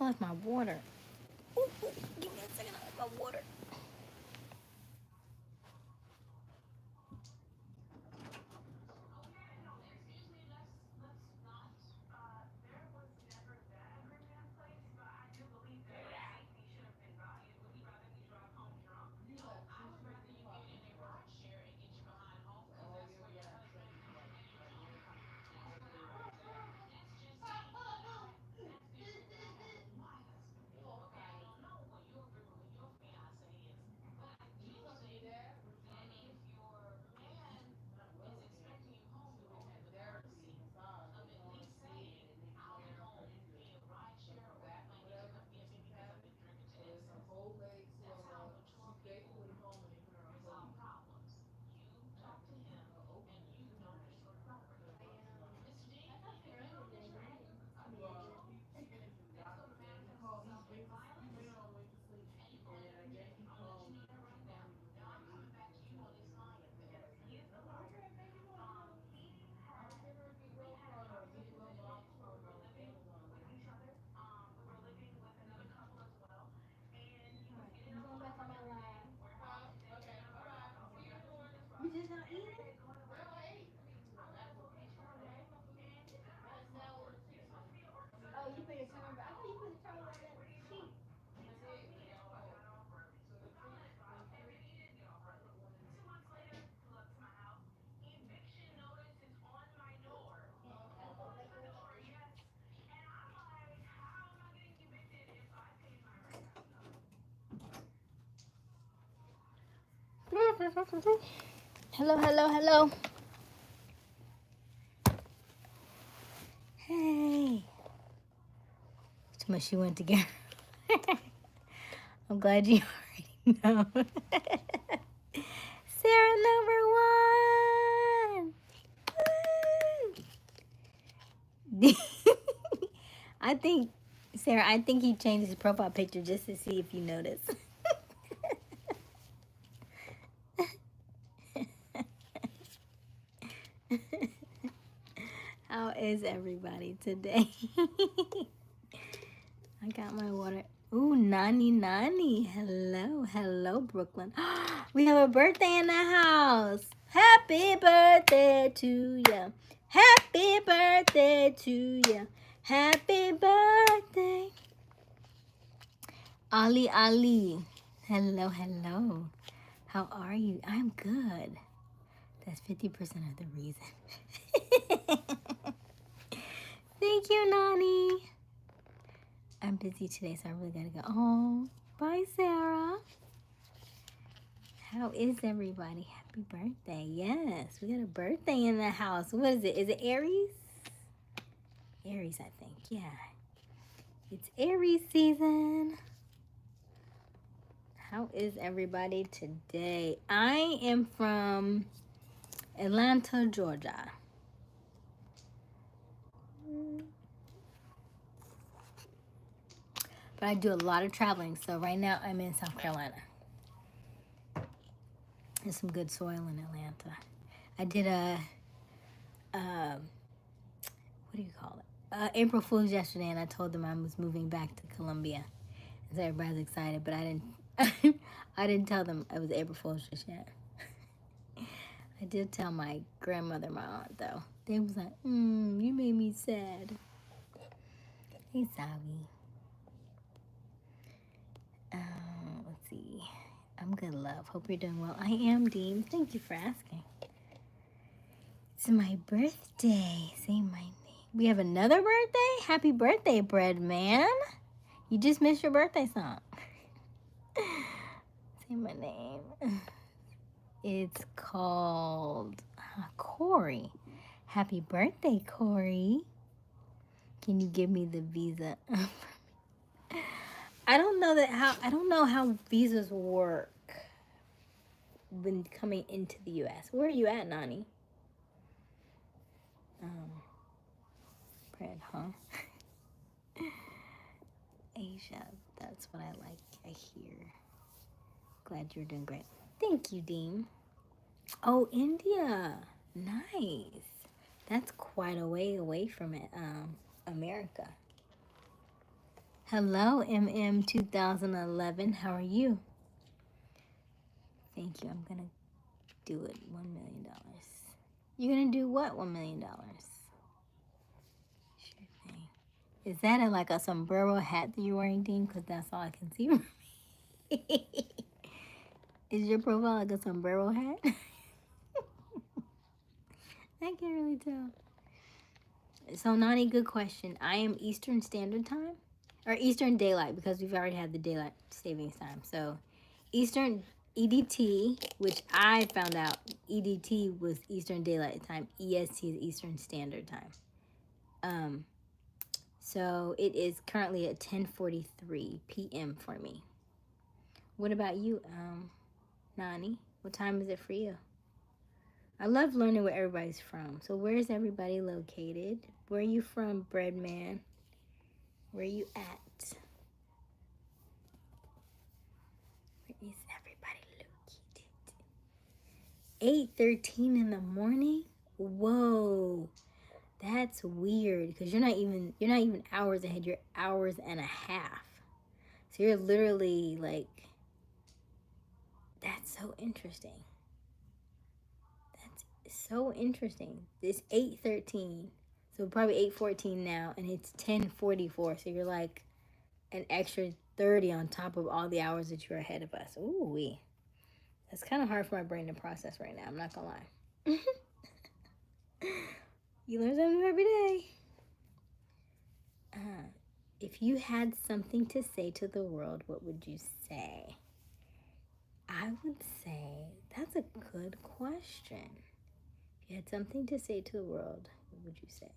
lost my water. Ooh, give me a second. I lost my water. Hello, hello, hello. Hey. Too much she went together. I'm glad you already know. Sarah number 1. I think, Sarah, I think he changed his profile picture just to see if you notice. How is everybody today? I got my water. Ooh, Nani Nani. Hello, hello, Brooklyn. We have a birthday in the house. Happy birthday to you. Happy birthday to you. Happy birthday. Ali Ali. Hello, hello. How are you? I'm good. That's 50% of the reason. Thank you, Nani. I'm busy today, so I really gotta go. Oh, bye, Sarah. How is everybody? Happy birthday. Yes, we got a birthday in the house. What is it? Is it Aries? Aries, I think. Yeah. It's Aries season. How is everybody today? I am from Atlanta, Georgia. But I do a lot of traveling, so right now I'm in South Carolina. There's some good soil in Atlanta. I did what do you call it? April Fool's yesterday, and I told them I was moving back to Columbia. So everybody's excited, but I didn't tell them it was April Fool's just yet. I did tell my grandmother, my aunt, though. They was like, you made me sad. Hey, Savi. Let's see. I'm good, love. Hope you're doing well. I am, Dean. Thank you for asking. It's my birthday. Say my name. We have another birthday? Happy birthday, Bread Man. You just missed your birthday song. Say my name. It's called Corey. Happy birthday, Corey. Can you give me the visa? I don't know how visas work when coming into the U.S. Where are you at, Nani? Bread, huh? Aysia, that's what I like. I hear. Glad you're doing great. Thank you, Dean. Oh, India. Nice. That's quite a way away from it, America. Hello, MM 2011. How are you? Thank you. I'm going to do it. $1 million. You're going to do what? $1 million. Sure thing. Is that like a sombrero hat that you're wearing, Dean? Because that's all I can see. Is your profile like a sombrero hat? I can't really tell. So, Nani, good question. I am Eastern Standard Time, or Eastern Daylight, because we've already had the Daylight Savings Time. So, Eastern EDT, which I found out EDT was Eastern Daylight Time. EST is Eastern Standard Time. So it is currently at 10:43 p.m. for me. What about you, Nani? What time is it for you? I love learning where everybody's from. So where is everybody located? Where are you from, Breadman? Where are you at? Where is everybody located? 8:13 in the morning? Whoa. That's weird because you're not even hours ahead. You're hours and a half. So you're literally like, that's so interesting. So interesting. It's 8:13, so probably 8:14 now, and it's 10:44. So you're like an extra 30 on top of all the hours that you're ahead of us. Ooh wee, that's kind of hard for my brain to process right now. I'm not gonna lie. You learn something every day. If you had something to say to the world, what would you say? I would say that's a good question. If you had something to say to the world, what would you say?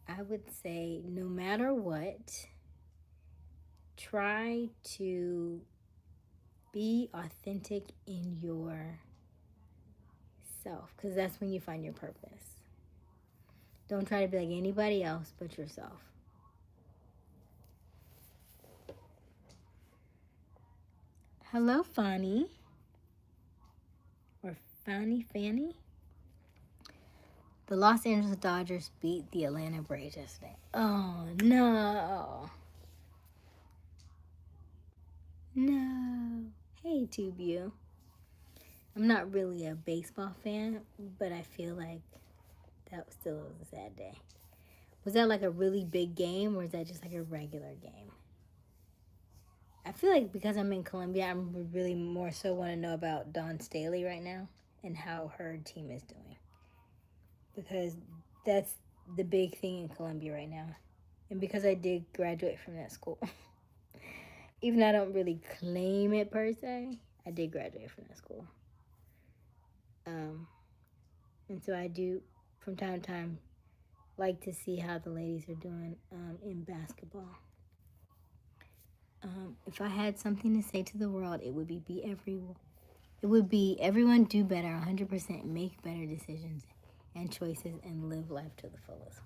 I would say no matter what, try to be authentic in yourself, because that's when you find your purpose. Don't try to be like anybody else but yourself. Hello, Fanny. Or Fanny? The Los Angeles Dodgers beat the Atlanta Braves yesterday. Oh, no. No. Hey, TubeU. I'm not really a baseball fan, but I feel like that still was a sad day. Was that like a really big game, or is that just like a regular game? I feel like because I'm in Colombia, I really more so want to know about Dawn Staley right now and how her team is doing. Because that's the big thing in Colombia right now. And because I did graduate from that school, even though I don't really claim it per se, I did graduate from that school. And so I do, from time to time, like to see how the ladies are doing in basketball. If I had something to say to the world, it would be everyone do better, 100%, make better decisions and choices, and live life to the fullest.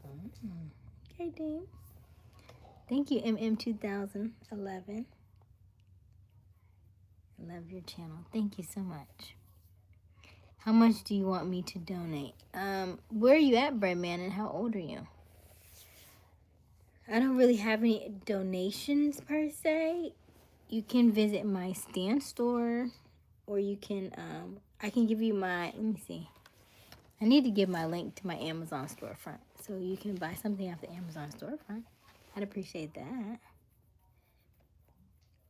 Okay, Dean. Thank you, MM2011. I love your channel. Thank you so much. How much do you want me to donate? Where are you at, Breadman, and how old are you? I don't really have any donations per se. You can visit my Stan store, or you can, I can give you my, let me see. I need to give my link to my Amazon storefront, so you can buy something off the Amazon storefront. I'd appreciate that.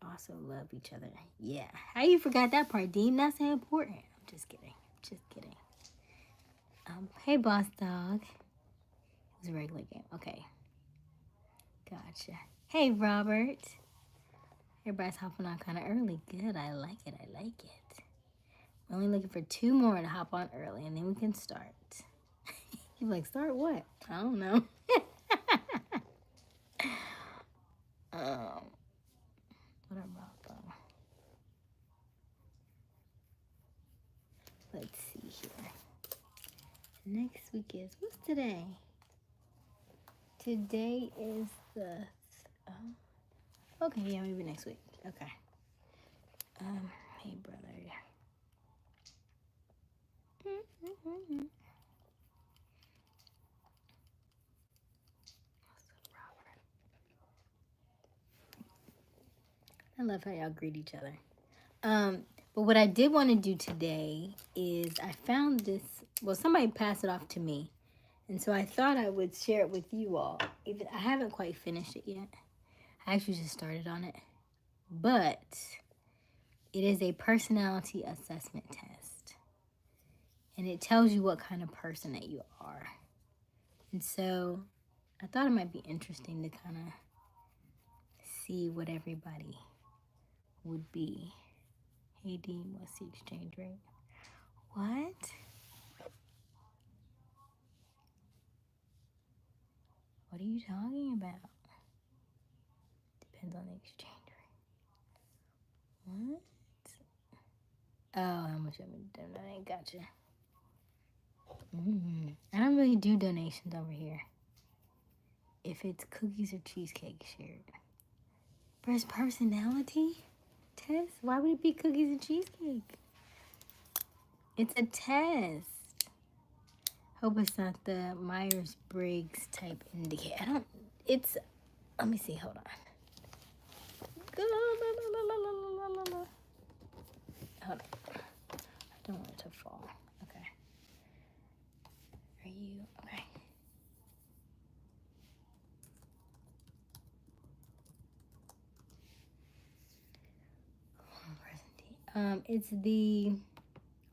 Also love each other. Yeah. How you forgot that part, Dean? That's so important. I'm just kidding. Hey, boss dog. It was a regular game. Okay. Gotcha. Hey, Robert. Everybody's hopping on kind of early. Good. I like it. We're only looking for 2 more to hop on early, and then we can start. You're like, start what? I don't know. What about let's see here. Next week is, what's today? Today is the, okay, yeah, maybe next week. Okay. Hey, brother. I love how y'all greet each other. But what I did want to do today is I found this. Well, somebody passed it off to me, and so I thought I would share it with you all. Even I haven't quite finished it yet. I actually just started on it, but it is a personality assessment test, and it tells you what kind of person that you are. And so I thought it might be interesting to kind of see what everybody would be. Hey Dean, what's the exchange rate? What? What are you talking about? Depends on the exchange rate. What? Oh, how much I'm gonna donate? Gotcha. I don't really do donations over here. If it's cookies or cheesecake shared. But it's personality test? Why would it be cookies and cheesecake? It's a test. Hope it's not the Myers-Briggs type indicator. Let me see, hold on. Hold on. I don't want it to fall. Okay. Are you, okay. It's the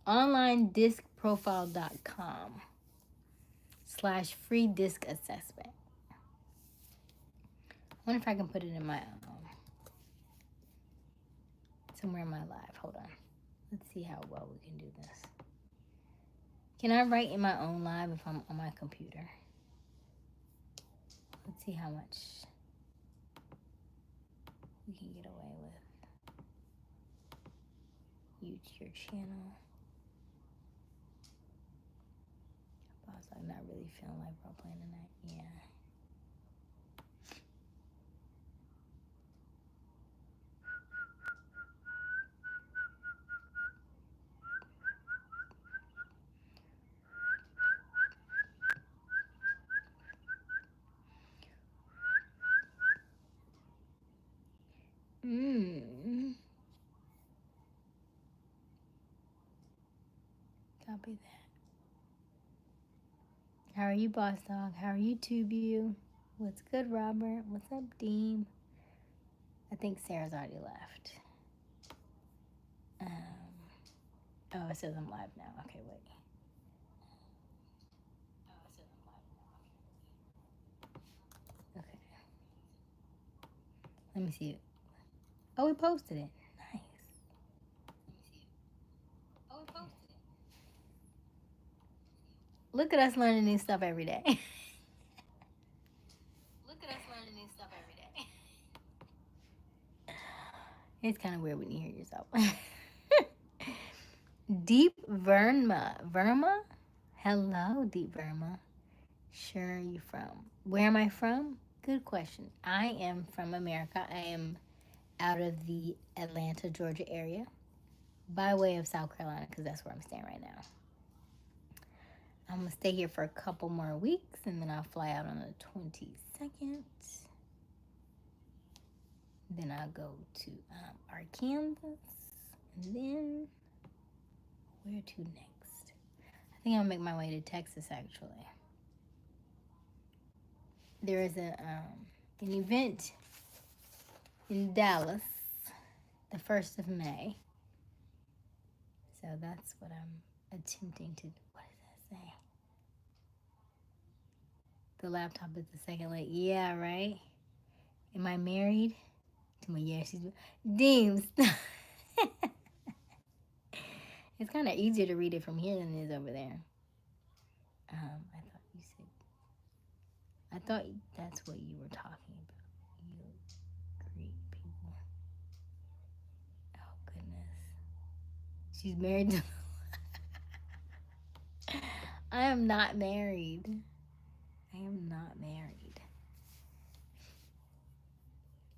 online discprofile.com/free disc assessment. I wonder if I can put it in my somewhere in my live. Hold on. Let's see how well we can do this. Can I write in my own live if I'm on my computer? Let's see how much we can get away with. YouTube channel. Boss, I'm not really feeling like role playing tonight. Yeah. Copy that. How are you, Boss Dog? How are you, TubeU? What's good, Robert? What's up, Dean? I think Sarah's already left. Oh, it says I'm live now. Okay, wait. Okay. Let me see it. Oh, we posted it. Nice. Look at us learning new stuff every day. It's kind of weird when you hear yourself. Deep Verma? Hello, Deep Verma. Sure, are you from? Where am I from? Good question. I am from America. I am out of the Atlanta, Georgia area by way of South Carolina because that's where I'm staying right now. I'm going to stay here for a couple more weeks and then I'll fly out on the 22nd. Then I'll go to Arkansas. And then where to next? I think I'll make my way to Texas actually. There is an event in Dallas the 1st of May. So that's what I'm attempting to do. What does that say? The laptop is the second leg. Yeah, right? Am I married? Yeah, she's Deems. It's kind of easier to read it from here than it is over there. I thought that's what you were talking about. You greet people. Oh, goodness. She's married to... I am not married. I am not married.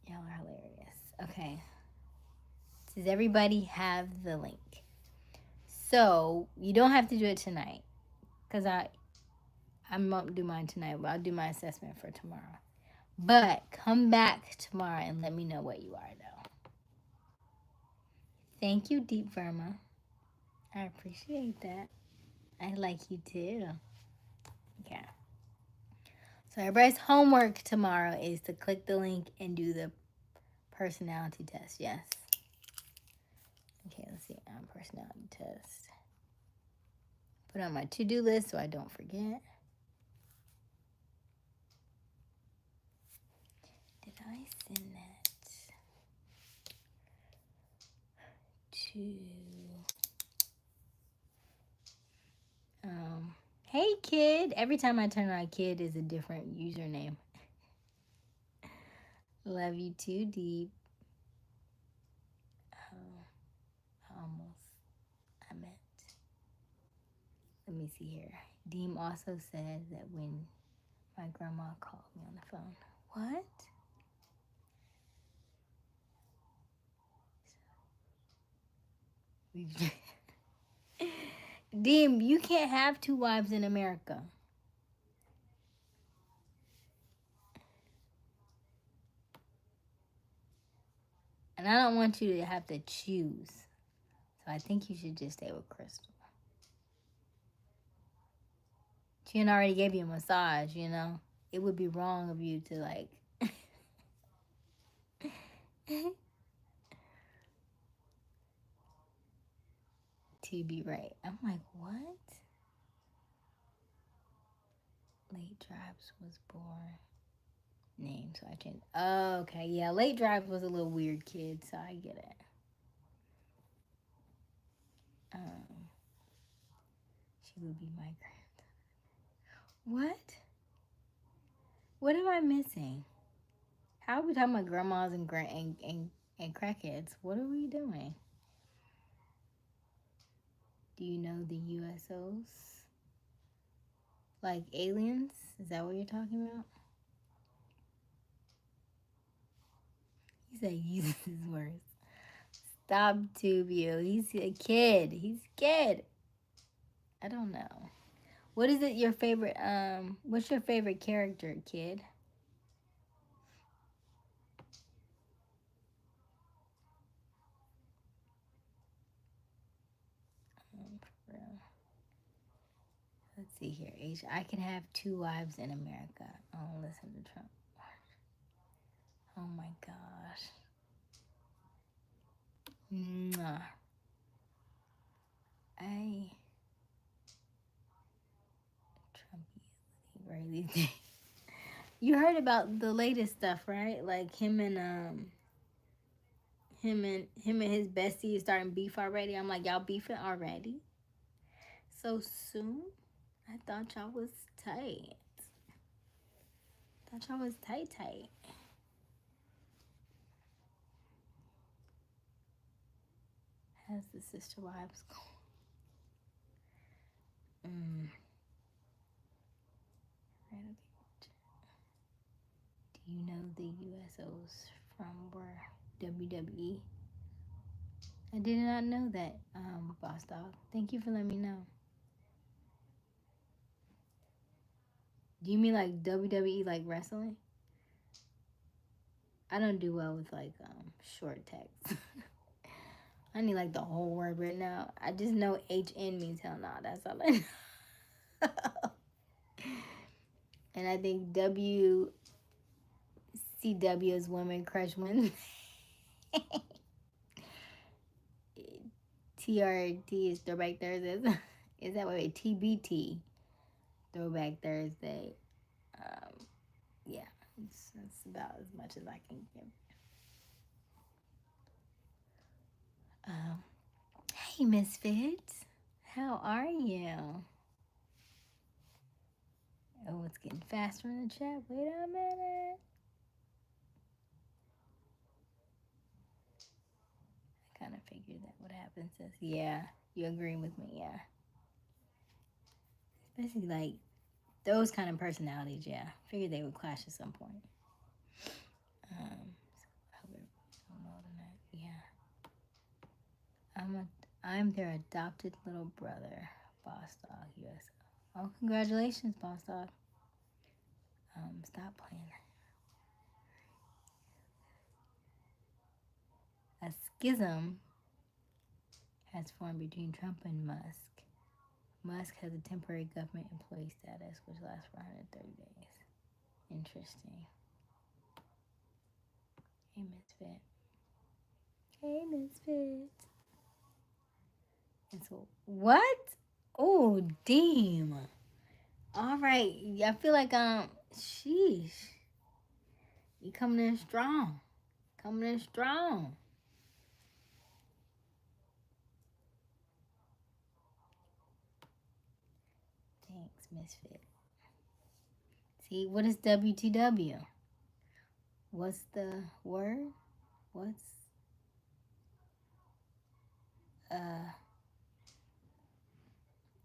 Y'all are hilarious. Okay. Does everybody have the link? So, you don't have to do it tonight. Because I won't do mine tonight, but I'll do my assessment for tomorrow. But come back tomorrow and let me know what you are, though. Thank you, Deep Verma. I appreciate that. I like you too. Yeah. So everybody's homework tomorrow is to click the link and do the personality test. Yes. Okay, let's see. Personality test. Put on my to-do list so I don't forget. Did I send that to... Hey, kid. Every time I turn around, kid is a different username. Love you too, Deep. I meant. Let me see here. Deem also said that when my grandma called me on the phone. What? Deem, you can't have 2 wives in America. And I don't want you to have to choose. So I think you should just stay with Crystal. She already gave you a massage, you know? It would be wrong of you to like... to be right. I'm like, what? Late Drives was born. Name, so I changed. Oh, okay. Yeah, Late Drives was a little weird kid, so I get it. She would be my granddaughter. What? What am I missing? How are we talking about grandmas and and crackheads? What are we doing? Do you know the USOs? Like aliens? Is that what you're talking about? He said uses his words. Stop, Tubio. He's a kid. He's a kid. I don't know. What is it your favorite what's your favorite character, kid? For real. Let's see here. Aysia, I can have 2 wives in America. Oh, listen to Trump. Oh my gosh. Mwah. Trump right these days. You heard about the latest stuff, right? Like him and his bestie is starting beef already. I'm like, y'all beefing already? So soon? I thought y'all was tight. Thought y'all was tight. How's the sister wives going? Do you know the USOs from where WWE? I did not know that, Boss Dog. Thank you for letting me know. Do you mean like WWE, like wrestling? I don't do well with like short text. I need like the whole word written out. I just know HN means hell no. That's all I know. And I think WCW is Women Crush Women. TRT is Throwback Thursdays. Is that way? TBT, Throwback Thursday. Yeah, it's about as much as I can give. Hey, Misfits. How are you? Oh, it's getting faster in the chat. Wait a minute. I kind of figured that would happen, sis. Yeah, you agreeing with me, yeah. Especially like those kind of personalities, yeah. Figured they would clash at some point. I'm their adopted little brother, Boss Dog US. Oh, congratulations, Boss Dog. Stop playing that. A schism. has formed between Trump and Musk. Musk has a temporary government employee status, which lasts for 130 days. Interesting. Hey, Misfit. Hey, Misfit. And so, what? Oh, damn. All right. I feel like, sheesh. You coming in strong. Coming in strong. Thanks, Misfit. See, what is WTW? What's the word? What's,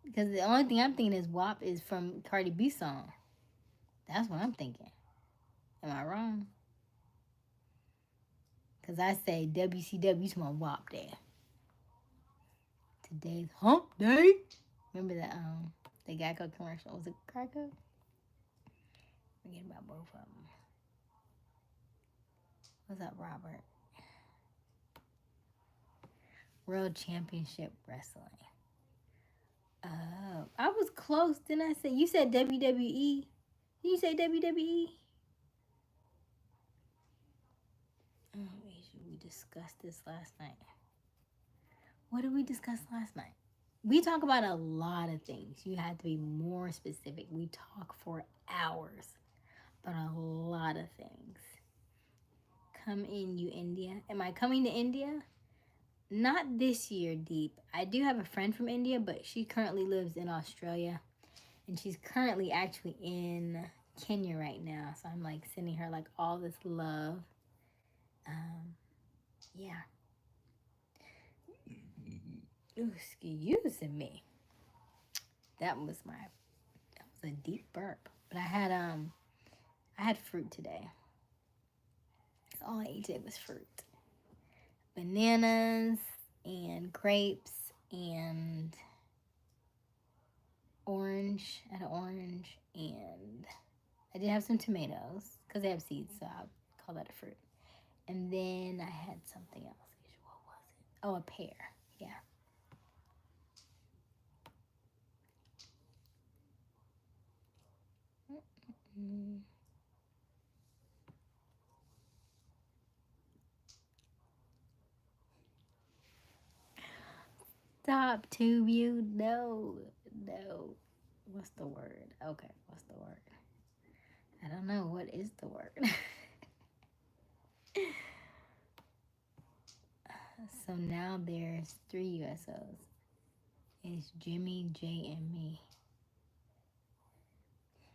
because the only thing I'm thinking is WAP is from Cardi B song. That's what I'm thinking. Am I wrong? Because I say WCW, to my WAP day. Today's hump day. Remember that the Geico commercial? Was it Geico? Forget about both of them. What's up, Robert? World Championship Wrestling. Oh, I was close. Didn't I say? You said WWE. Did you say WWE? Oh, we discussed this last night. What did we discuss last night? We talk about a lot of things. You have to be more specific. We talk for hours about a lot of things. Come in, you India. Am I coming to India? Not this year, Deep. I do have a friend from India, but she currently lives in Australia. And she's currently actually in Kenya right now. So I'm like sending her like all this love. Yeah. Ooh, excuse me. That was a deep burp. But I had fruit today. All I ate today was fruit. Bananas and grapes and orange. I had an orange, and I did have some tomatoes because they have seeds, so I'll call that a fruit. And then I had something else. What was it? Oh, a pear. Yeah. Stop, tube you. No. What's the word? Okay, what's the word? I don't know. What is the word? So now there's 3 USOs. It's Jimmy, J, and me.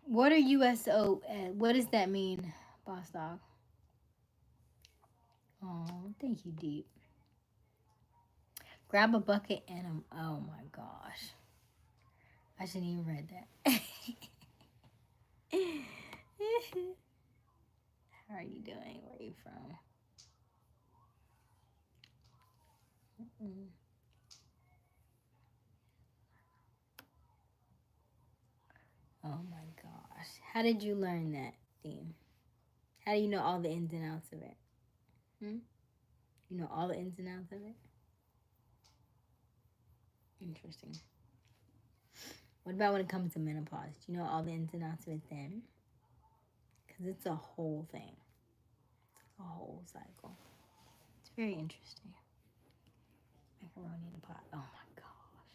What are USO? What does that mean, Boss Dog? Oh, thank you, Deep. Grab a bucket and oh my gosh. I shouldn't even read that. How are you doing? Where are you from? Oh my gosh. How did you learn that, Dean? How do you know all the ins and outs of it? You know all the ins and outs of it? Interesting. What about when it comes to menopause? Do you know all the ins and outs of it then? Because it's a whole thing. It's a whole cycle. It's very interesting. Macaroni in a pot. Oh my gosh.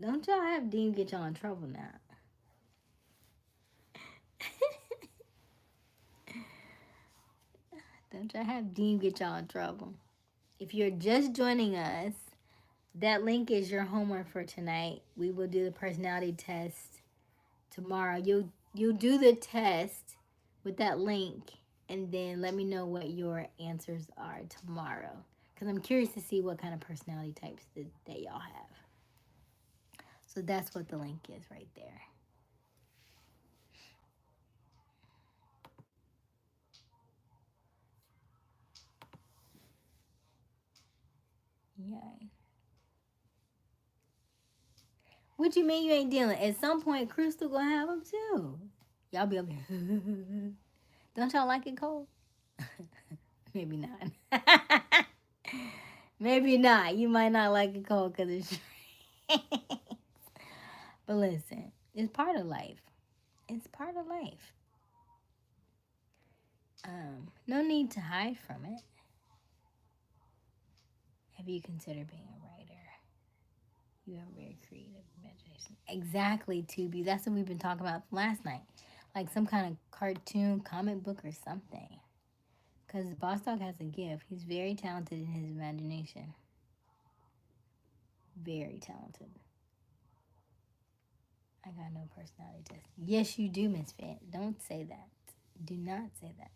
Don't y'all have Dean get y'all in trouble now? Don't y'all have Dean get y'all in trouble? If you're just joining us, that link is your homework for tonight. We will do the personality test tomorrow. You'll do the test with that link, and then let me know what your answers are tomorrow. Because I'm curious to see what kind of personality types that y'all have. So that's what the link is right there. Yay. What you mean you ain't dealing? At some point, Crystal gonna have them too. Y'all be up here. Don't y'all like it cold? Maybe not. Maybe not. You might not like it cold because it's but listen, it's part of life. It's part of life. No need to hide from it. Have you considered being a writer? You have a very creative imagination. Exactly, Tubi. That's what we've been talking about last night. Like some kind of cartoon, comic book, or something. Because Boss Dog has a gift. He's very talented in his imagination. Very talented. I got no personality test. Yes, you do, Miss Fan. Don't say that. Do not say that.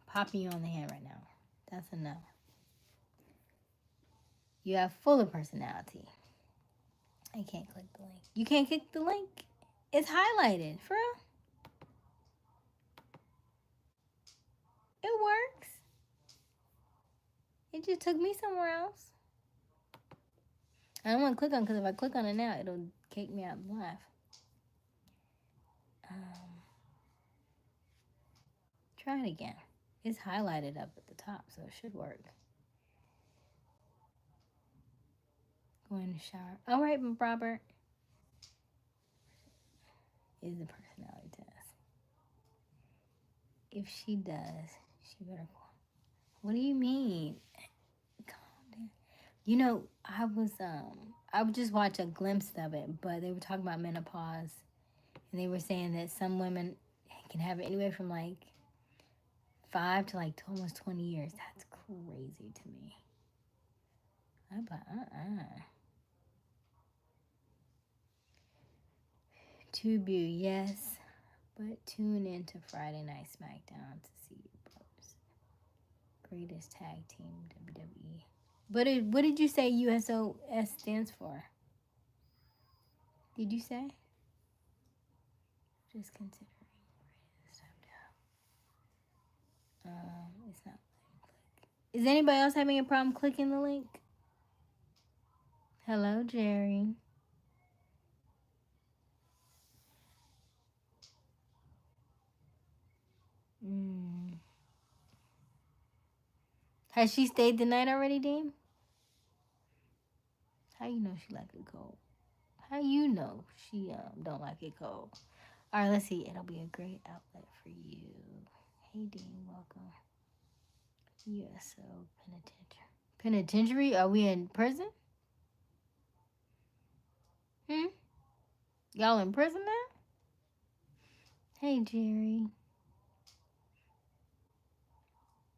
Popping you on the hand right now. That's a no. You have full of personality. I can't click the link. You can't click the link? It's highlighted. For real? It works. It just took me somewhere else. I don't want to click on it because if I click on it now, it'll kick me out of the live. Try it again. It's highlighted up at the top, so it should work. Go in the shower. All right, Robert. Is the personality test. If she does, she better. What do you mean? Calm down. You know, I would just watch a glimpse of it, but they were talking about menopause, and they were saying that some women can have it anywhere from like 5 to like almost 20 years. That's crazy to me. I'm like, Tubu, yes, but tune in to Friday Night SmackDown to see greatest tag team WWE. But what did you say USOS stands for? Did you say? Just considering. It's not. Is anybody else having a problem clicking the link? Hello, Jerry. Has she stayed the night already, Dean? How you know she like it cold? How you know she don't like it cold? All right, let's see. It'll be a great outlet for you. Hey, Dean, welcome. USO penitentiary. Penitentiary? Are we in prison? Y'all in prison now? Hey, Jerry.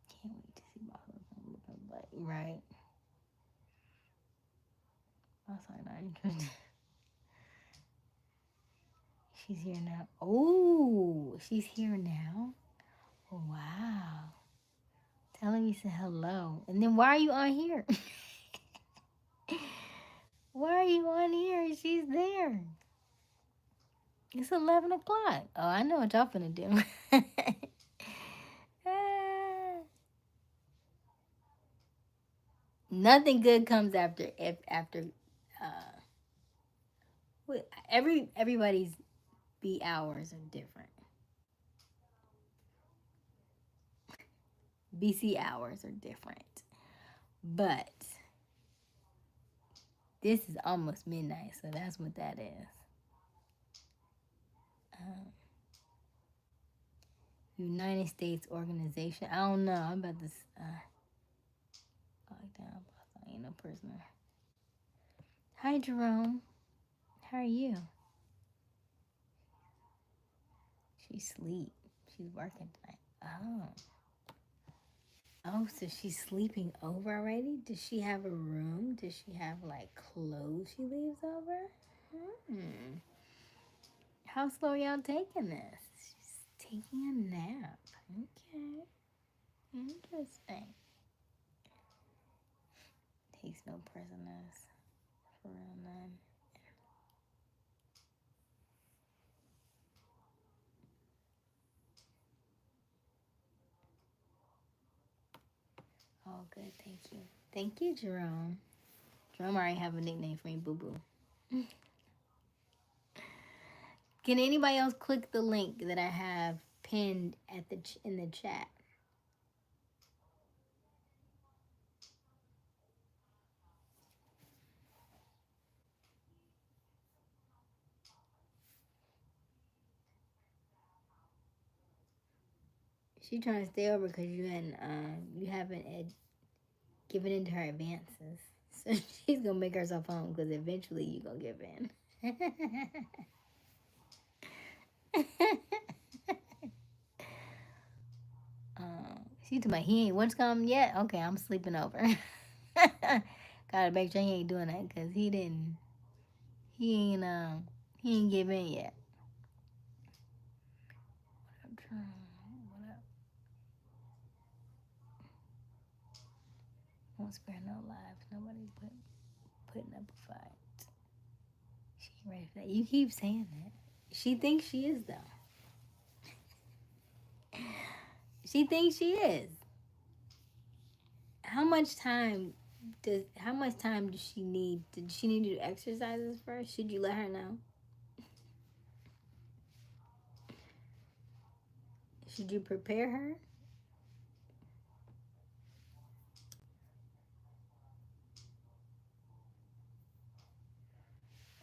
Can't wait to see my husband looking like right. I was like, not interested. She's here now. Oh, she's here now. Oh, wow. Tell her you said hello. And then why are you on here? Why are you on here? She's there. It's 11 o'clock. Oh, I know what y'all finna do. Nothing good comes after everybody's B hours are different. BC hours are different. But this is almost midnight, so that's what that is. United States organization. I don't know. I'm about to lock down. I ain't no prisoner. Hi, Jerome. How are you? She's asleep. She's working tonight. Oh, so she's sleeping over already? Does she have a room? Does she have like clothes she leaves over? How slow are y'all taking this? She's taking a nap. Okay. Interesting. Takes no prisoners. For real, none. Oh, good. Thank you. Thank you, Jerome. Jerome already have a nickname for me, Boo Boo. Can anybody else click the link that I have pinned at in the chat? She trying to stay over because you haven't given in to her advances. So she's gonna make herself home because eventually you gonna give in. She told me he ain't what's come yet. Okay, I'm sleeping over. Gotta make sure he ain't doing that because he ain't give in yet. What up? Won't spare no lives. Nobody putting up a fight. She ain't ready for that. You keep saying that. She thinks she is though. She thinks she is. How much time does she need? Did she need to do exercises first? Should you let her know? Should you prepare her?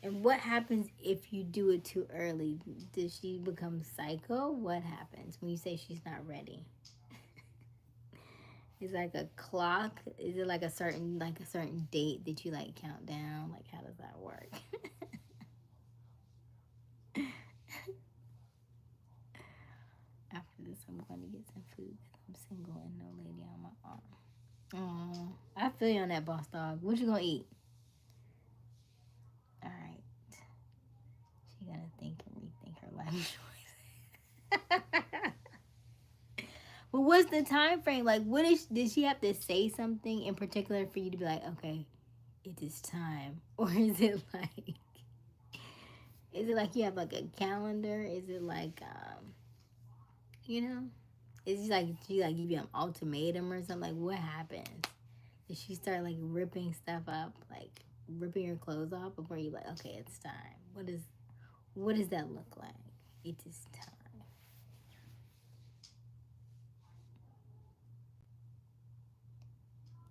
And what happens if you do it too early? Does she become psycho? What happens when you say she's not ready? Is like a clock? Is it like a certain date that you like count down? Like how does that work? After this, I'm going to get some food because I'm single and no lady on my arm. Oh, I feel you on that, boss dog. What you gonna eat? All right. She gonna think and rethink her life choices. But what's the time frame? Like, did she have to say something in particular for you to be like, okay, it is time, or is it like you have like a calendar? Is it like you know? Is it like she like give you an ultimatum or something? Like, what happens? Did she start like ripping stuff up, like ripping your clothes off before you like, okay, it's time? What does that look like? It is time.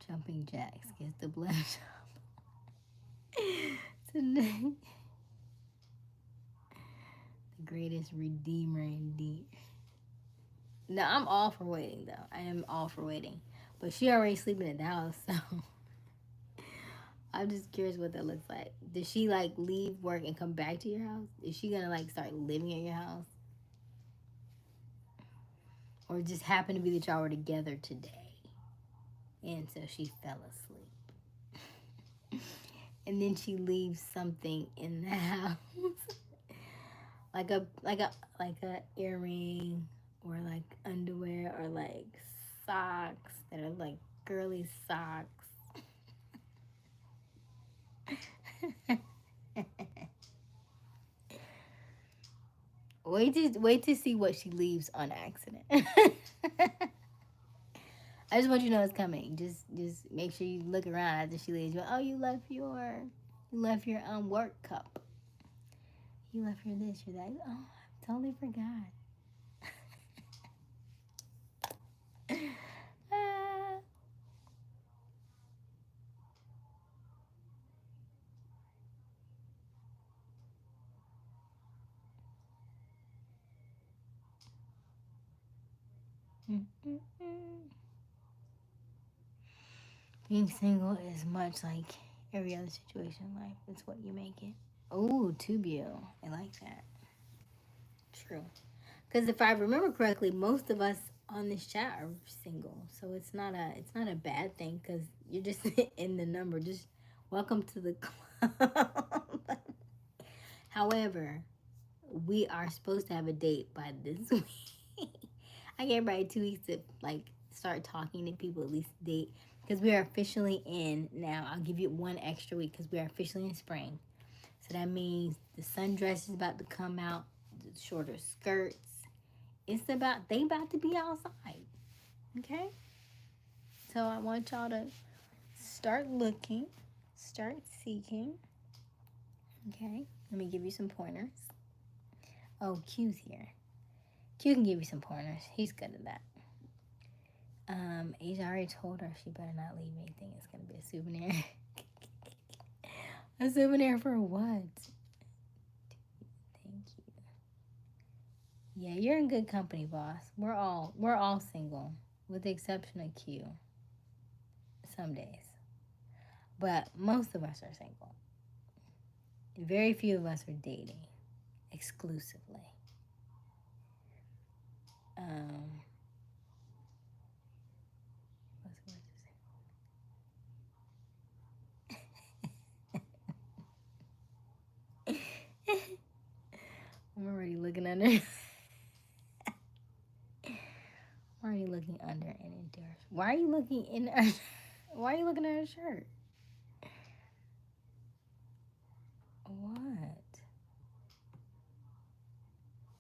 Jumping jacks gets the blood tonight. The greatest redeemer indeed. No, I'm all for waiting though. I am all for waiting. But she already sleeping at the house, so I'm just curious what that looks like. Does she like leave work and come back to your house? Is she gonna like start living at your house? Or it just happened to be that y'all were together today? And so she fell asleep. And then she leaves something in the house. like a earring or like underwear or like socks that are like girly socks. Wait to see what she leaves on accident. I just want you to know it's coming. Just make sure you look around after she leaves. Oh, you left your work cup. You left your this, your that. Oh, I totally forgot. Being single is much like every other situation in life. It's what you make it. Oh, tubio. I like that. True. Because if I remember correctly, most of us on this chat are single, so it's not a bad thing because you're just in the number. Just welcome to the club. However, we are supposed to have a date by this week. I gave everybody 2 weeks to like start talking to people, at least date, because we are officially in now. I'll give you 1 extra week because we are officially in spring. So that means the sundress is about to come out, the shorter skirts. They about to be outside. Okay? So I want y'all to start looking, start seeking. Okay? Let me give you some pointers. Oh, Q's here. Q can give you some pointers. He's good at that. Aysia already told her she better not leave anything. It's gonna be a souvenir. A souvenir for what? Thank you. Yeah, you're in good company, boss. We're all single, with the exception of Q. Some days, but most of us are single. Very few of us are dating exclusively. Um, what's the word to say? I'm already looking under. I'm already looking under and endorse. Why are you looking in? Why are you looking at her shirt? What?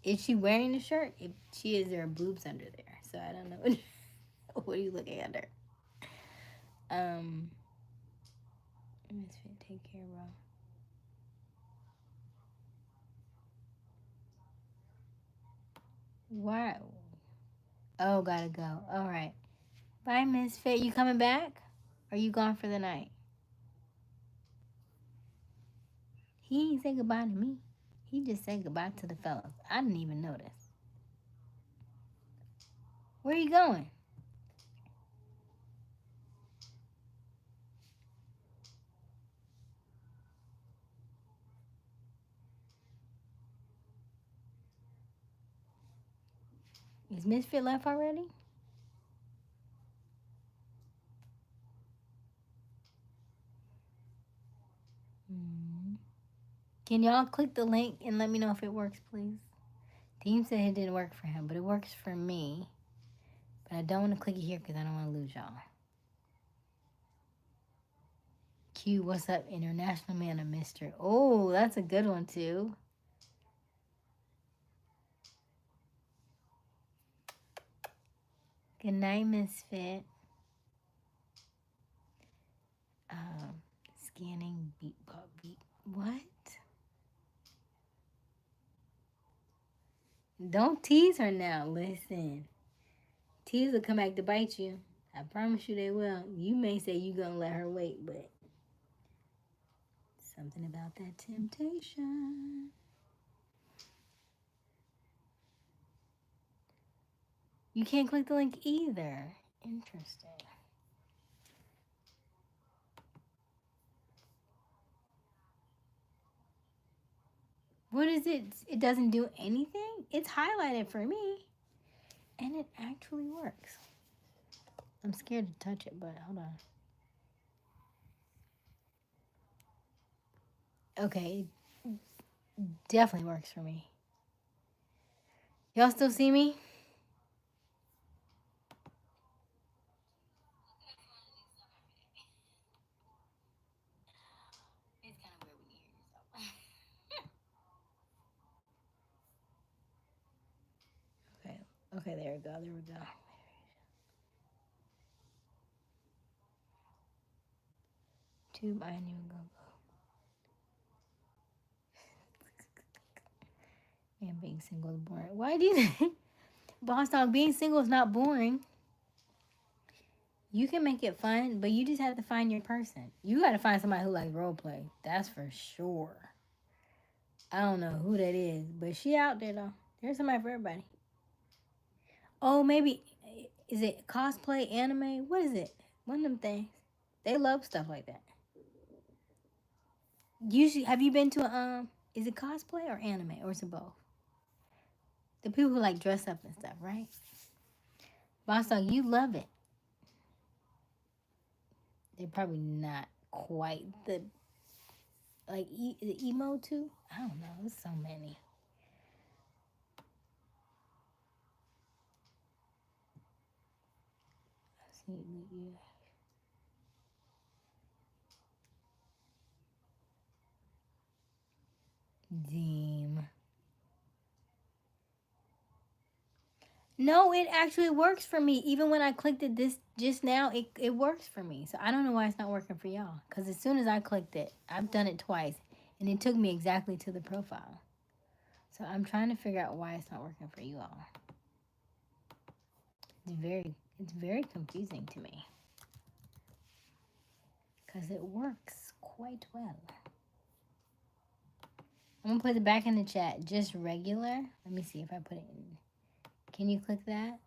Is she wearing the shirt? If she is, there are boobs under there. So I don't know. What are you looking under? Misfit, take care, bro. Why? Oh, gotta go. All right. Bye, Misfit. You coming back? Or are you gone for the night? He ain't say goodbye to me. He just said goodbye to the fellas. I didn't even notice. Where are you going? Is Misfit left already? Can y'all click the link and let me know if it works, please? Dean said it didn't work for him, but it works for me. But I don't want to click it here because I don't want to lose y'all. Q, what's up, International Man of Mystery? Oh, that's a good one, too. Good night, Misfit. Scanning beat pop beat. What? Don't tease her now. Listen. Tease will come back to bite you. I promise you they will. You may say you gonna let her wait, but something about that temptation. You can't click the link either. Interesting. What is it? It doesn't do anything? It's highlighted for me. And it actually works. I'm scared to touch it, but hold on. Okay. It definitely works for me. Y'all still see me? It's kind of weird when you hear yourself. Okay, there we go. There we go. Tube, I didn't even go. Man, being single is boring. Why do you think? Boss Dog, being single is not boring. You can make it fun, but you just have to find your person. You got to find somebody who likes role play. That's for sure. I don't know who that is, but she out there though. There's somebody for everybody. Oh, maybe is it cosplay, anime? What is it? One of them things. They love stuff like that. Usually, have you been to a is it cosplay or anime or is it both? The people who like dress up and stuff, right? Boss Dog, you love it. They're probably not quite the like the emo too. I don't know. There's so many. Deem. No, it actually works for me. Even when I clicked it this just now, it works for me. So I don't know why it's not working for y'all. Because as soon as I clicked it, I've done it twice. And it took me exactly to the profile. So I'm trying to figure out why it's not working for you all. It's very confusing to me. Because it works quite well. I'm going to put it back in the chat. Just regular. Let me see if I put it in. Can you click that?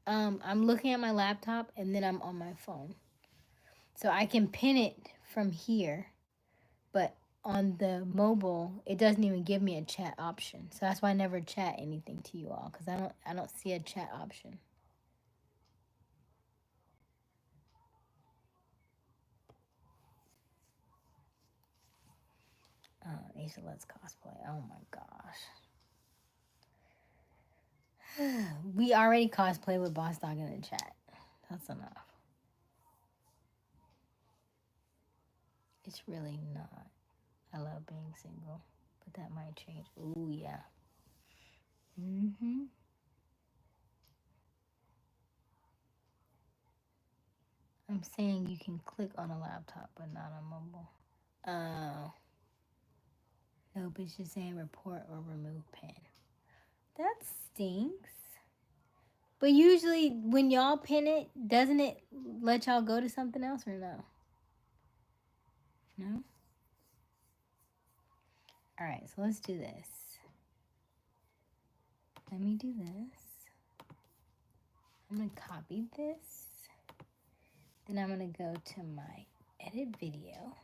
I'm looking at my laptop and then I'm on my phone. So I can pin it from here, but on the mobile, it doesn't even give me a chat option. So that's why I never chat anything to you all, because I don't see a chat option. Aysia, let's cosplay. Oh my gosh. We already cosplay with Boss Dog in the chat. That's enough. It's really not. I love being single, but that might change. Ooh, yeah. I'm saying you can click on a laptop, but not on mobile. Nope, it's just saying report or remove pin. That stinks. But usually when y'all pin it, doesn't it let y'all go to something else or no? No? Alright, so let's do this. Let me do this. I'm going to copy this. Then I'm going to go to my edit video.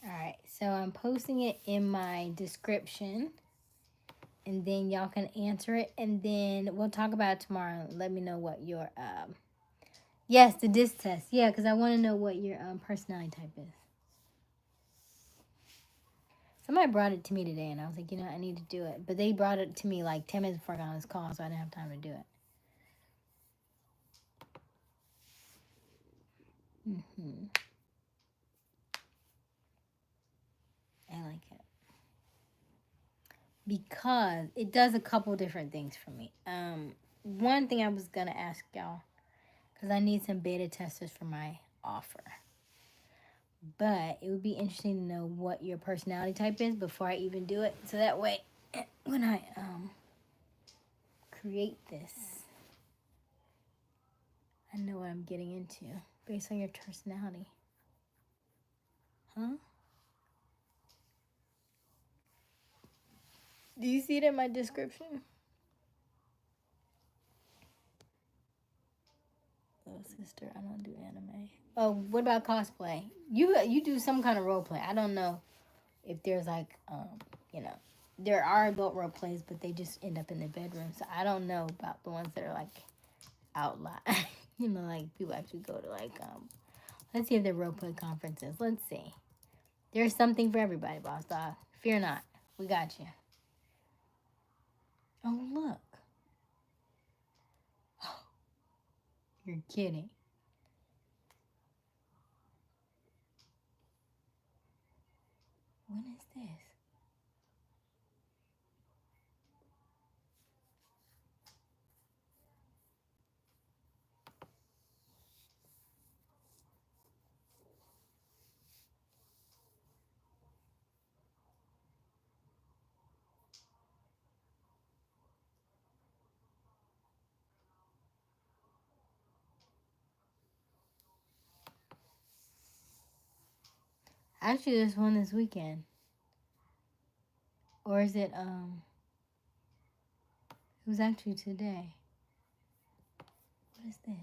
Alright, so I'm posting it in my description. And then y'all can answer it. And then we'll talk about it tomorrow. Let me know what your, yes, the disc test. Yeah, because I want to know what your personality type is. Somebody brought it to me today, and I was like, you know, I need to do it. But they brought it to me like 10 minutes before I got on this call, so I didn't have time to do it. I like it. Because it does a couple different things for me. One thing I was going to ask y'all, because I need some beta testers for my offer. But it would be interesting to know what your personality type is before I even do it. So that way, when I create this, I know what I'm getting into based on your personality. Huh? Do you see it in my description? Oh, sister, I don't do anime. Oh, what about cosplay? You do some kind of role play. I don't know if there's like, you know, there are adult role plays, but they just end up in the bedroom. So I don't know about the ones that are like out loud. You know, like people actually go to like, let's see if they're role play conferences. Let's see. There's something for everybody, boss dog. Fear not. We got you. Oh, look. You're kidding. When is this? Actually, there's one this weekend. Or is it, it was actually today. What is this?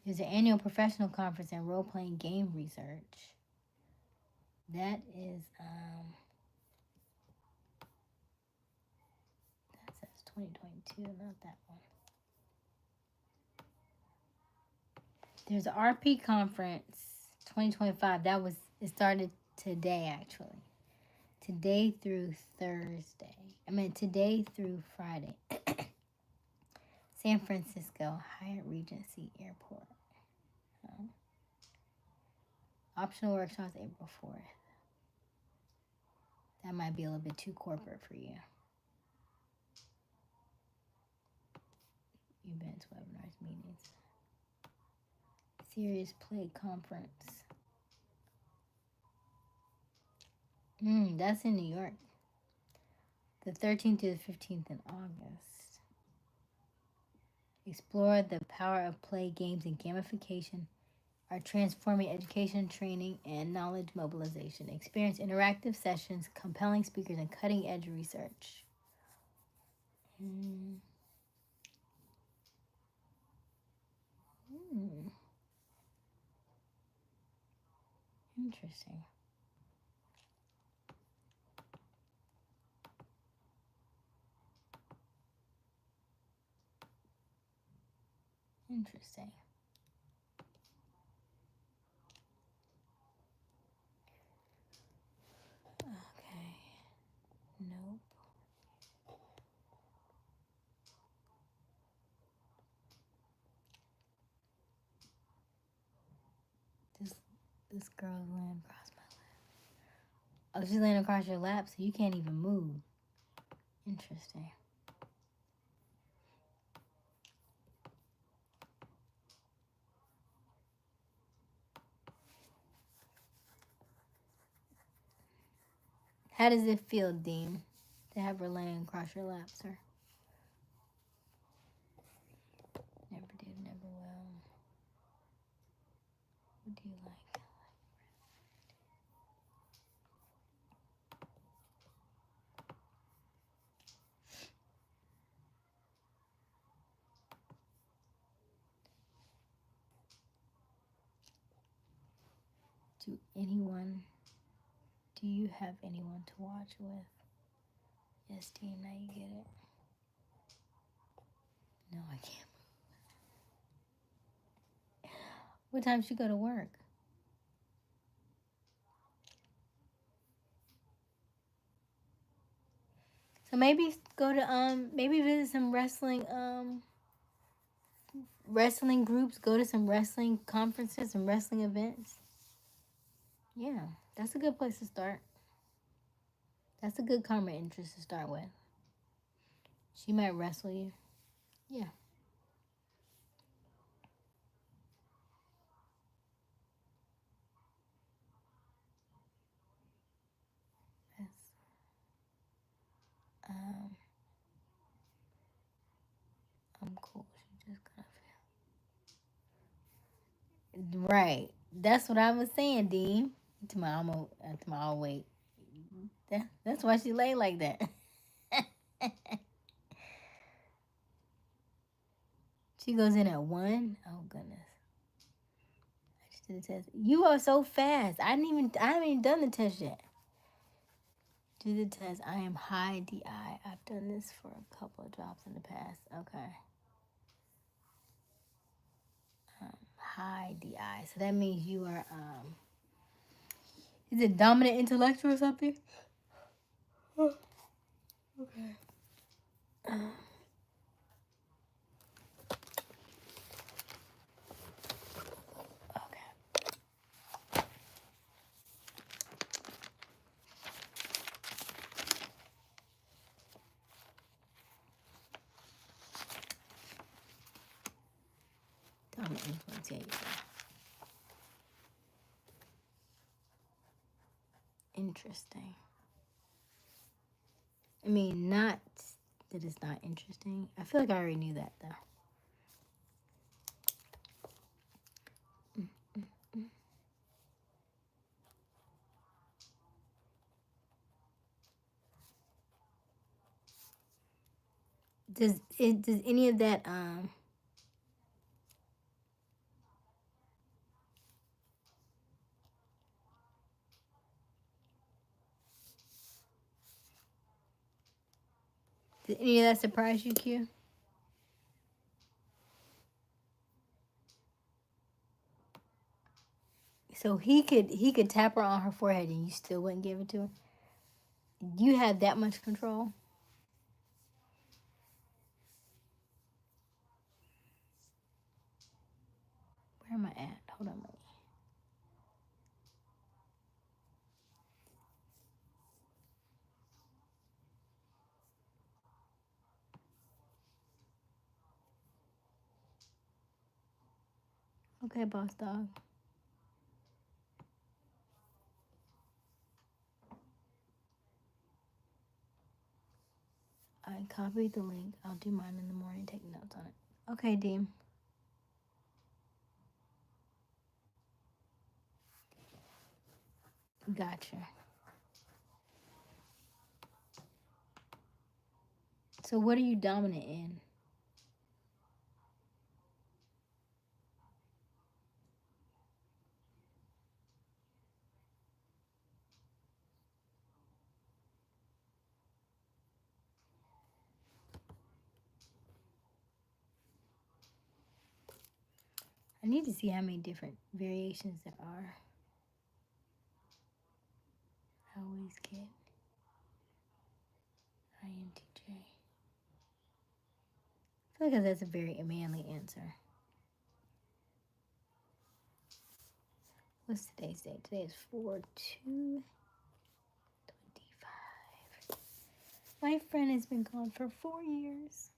There's an annual professional conference and role-playing game research. That is, that says 2022, not that one. There's an RP conference 2025. It started today, actually. Today through Thursday. Today through Friday. San Francisco, Hyatt Regency Airport. Optional workshops April 4th. That might be a little bit too corporate for you. Events, webinars, meetings. Serious Play Conference. That's in New York. The 13th to the 15th in August. Explore the power of play, games, and gamification are transforming education, training, and knowledge mobilization. Experience interactive sessions, compelling speakers, and cutting-edge research. Interesting. Interesting. Okay. Nope. This girl's laying across my lap. Oh, she's laying across your lap, so you can't even move. Interesting. How does it feel, Dean, to have her laying across your lap, sir? Never did, never will. What do you like? Do you have anyone to watch with? Yes, Dean, now you get it. No, I can't. What time should you go to work? So maybe go to maybe visit some wrestling groups, go to some wrestling conferences, some wrestling events. Yeah, that's a good place to start. That's a good karma interest to start with. She might wrestle you. Yeah. That's, I'm cool. She just kind of right. That's what I was saying, Dean. To my wait. That's why she lay like that. She goes in at 1. Oh goodness. I just did the test. You are so fast. I haven't even done the test yet. Do the test. I am high DI. I've done this for a couple of jobs in the past. Okay. High DI. So that means you are is it dominant intellectual or something? Okay. Dominant influence. Yeah, you go. Interesting. I mean, not that it's not interesting. I feel like I already knew that though. Does any of that did any of that surprise you, Q? So he could tap her on her forehead and you still wouldn't give it to her? You had that much control? Where am I at? Hold on a minute. Okay, boss dog. I copied the link. I'll do mine in the morning, take notes on it. Okay, Deem. Gotcha. So what are you dominant in? I need to see how many different variations there are. I always get INTJ. I feel like that's a very manly answer. What's today's date? Today is 4/2/25. My friend has been gone for 4 years.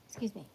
Excuse me.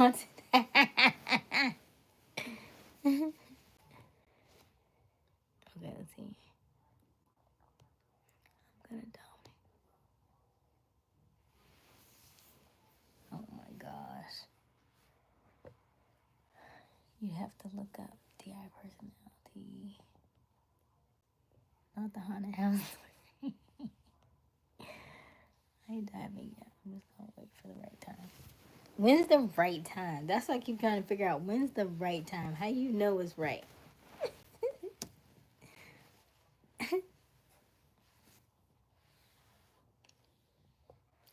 Okay, let's see. I'm gonna dominate. Oh my gosh. You have to look up DI personality. Not the haunted house. I ain't diving yet. I'm just gonna wait for the right time. When's the right time? That's what I keep trying to figure out. When's the right time? How you know it's right?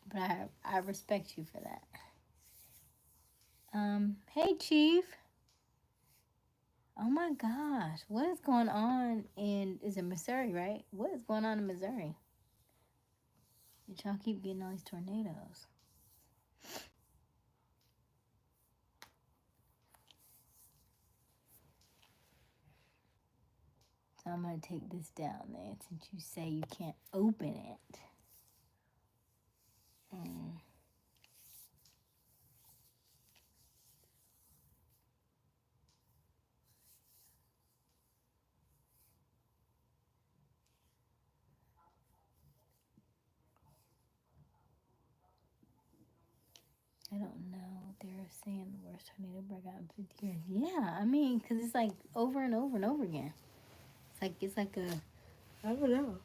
But I respect you for that. Hey Chief. Oh my gosh, what is going on is it Missouri, right? What is going on in Missouri? Did y'all keep getting all these tornadoes? So I'm gonna take this down there since you say you can't open it. I don't know. They're saying the worst tornado breakout in 50 years. Yeah, I mean, because it's like over and over and over again. It's like a, I don't know.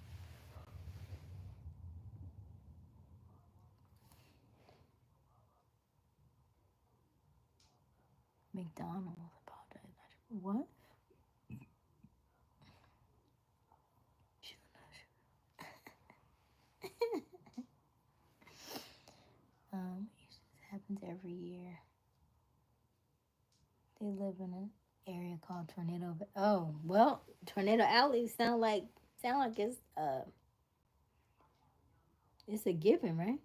McDonald's apologize. What? live in an area called Tornado. Oh, well, Tornado Alley sound like it's a given, right?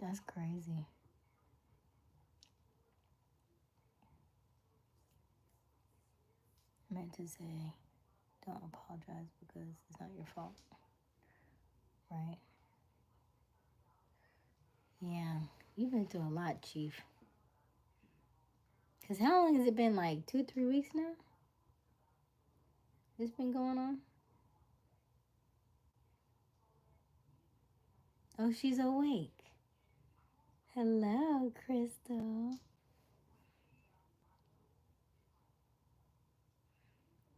That's crazy. I meant to say, don't apologize because it's not your fault, right? Yeah, you've been through a lot, Chief. Cause how long has it been? Like 2, 3 weeks now. It's been going on. Oh, she's awake. Hello, Crystal.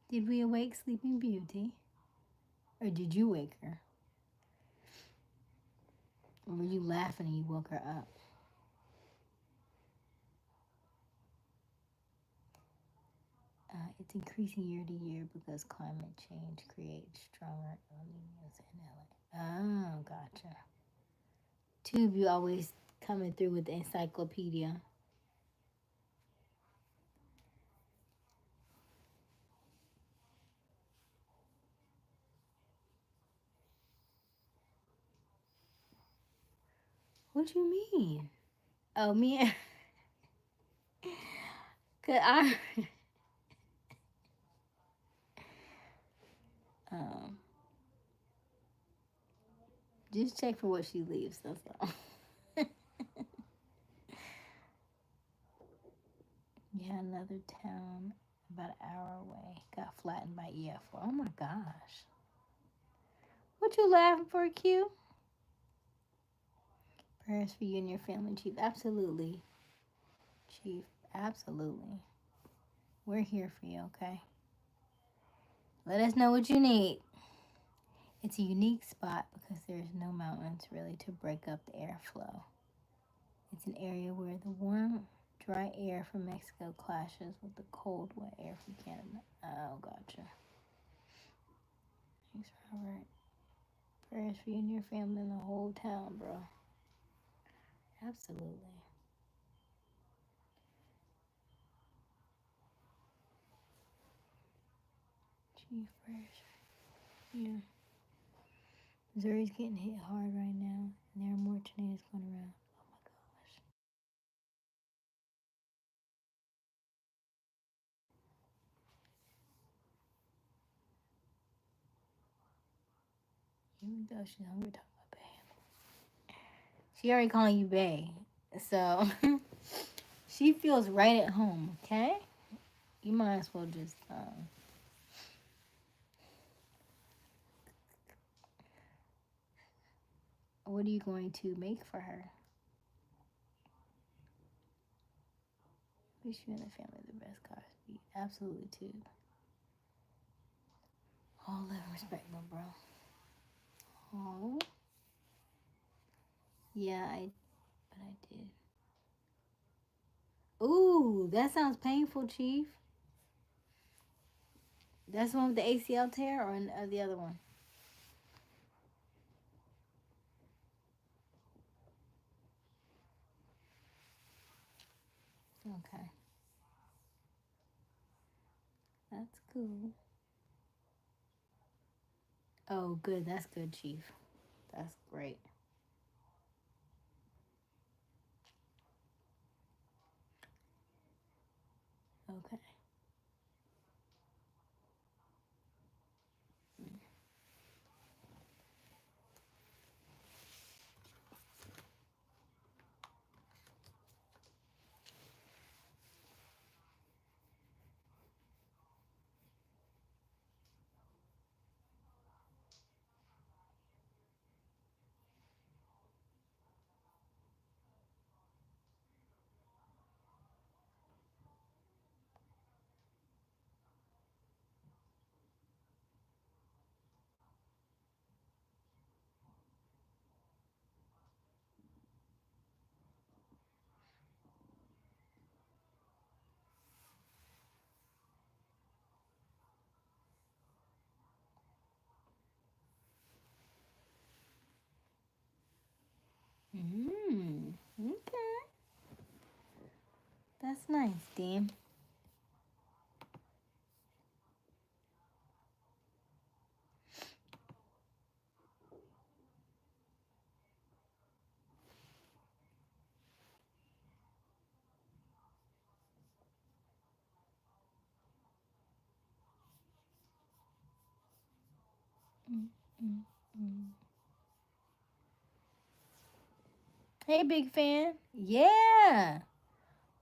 Did we awake Sleeping Beauty? Or did you wake her? Or were you laughing and you woke her up? It's increasing year to year because climate change creates stronger El Niños in LA. Oh, gotcha. Two of you always coming through with the encyclopedia. What you mean? Oh, me. Cause I. um, just check for what she leaves. That's all. Yeah, another town about an hour away got flattened by EF4. Oh my gosh. What you laughing for, Q? Prayers for you and your family, Chief. Absolutely, Chief. Absolutely. We're here for you, okay? Let us know what you need. It's a unique spot because there's no mountains really to break up the airflow. It's an area where the warm, dry air from Mexico clashes with the cold, wet air from Canada. Oh, gotcha. Thanks, Robert. Prayers for you and your family and the whole town, bro. Absolutely. Chief, prayers. Yeah. Missouri's getting hit hard right now, and there are more tornadoes going around. Oh my gosh. Even though she's hungry, talking about Bay. She already calling you Bay. So she feels right at home, okay? You might as well just what are you going to make for her? Wish you and the family the best, Godspeed. Absolutely too. All love and respect, my bro. Oh. Yeah, I did. Ooh, that sounds painful, Chief. That's the one with the ACL tear or the other one? Okay. That's cool. Oh, good. That's good, Chief. That's great. Okay. That's nice, Dean. Hey, big fan. Yeah.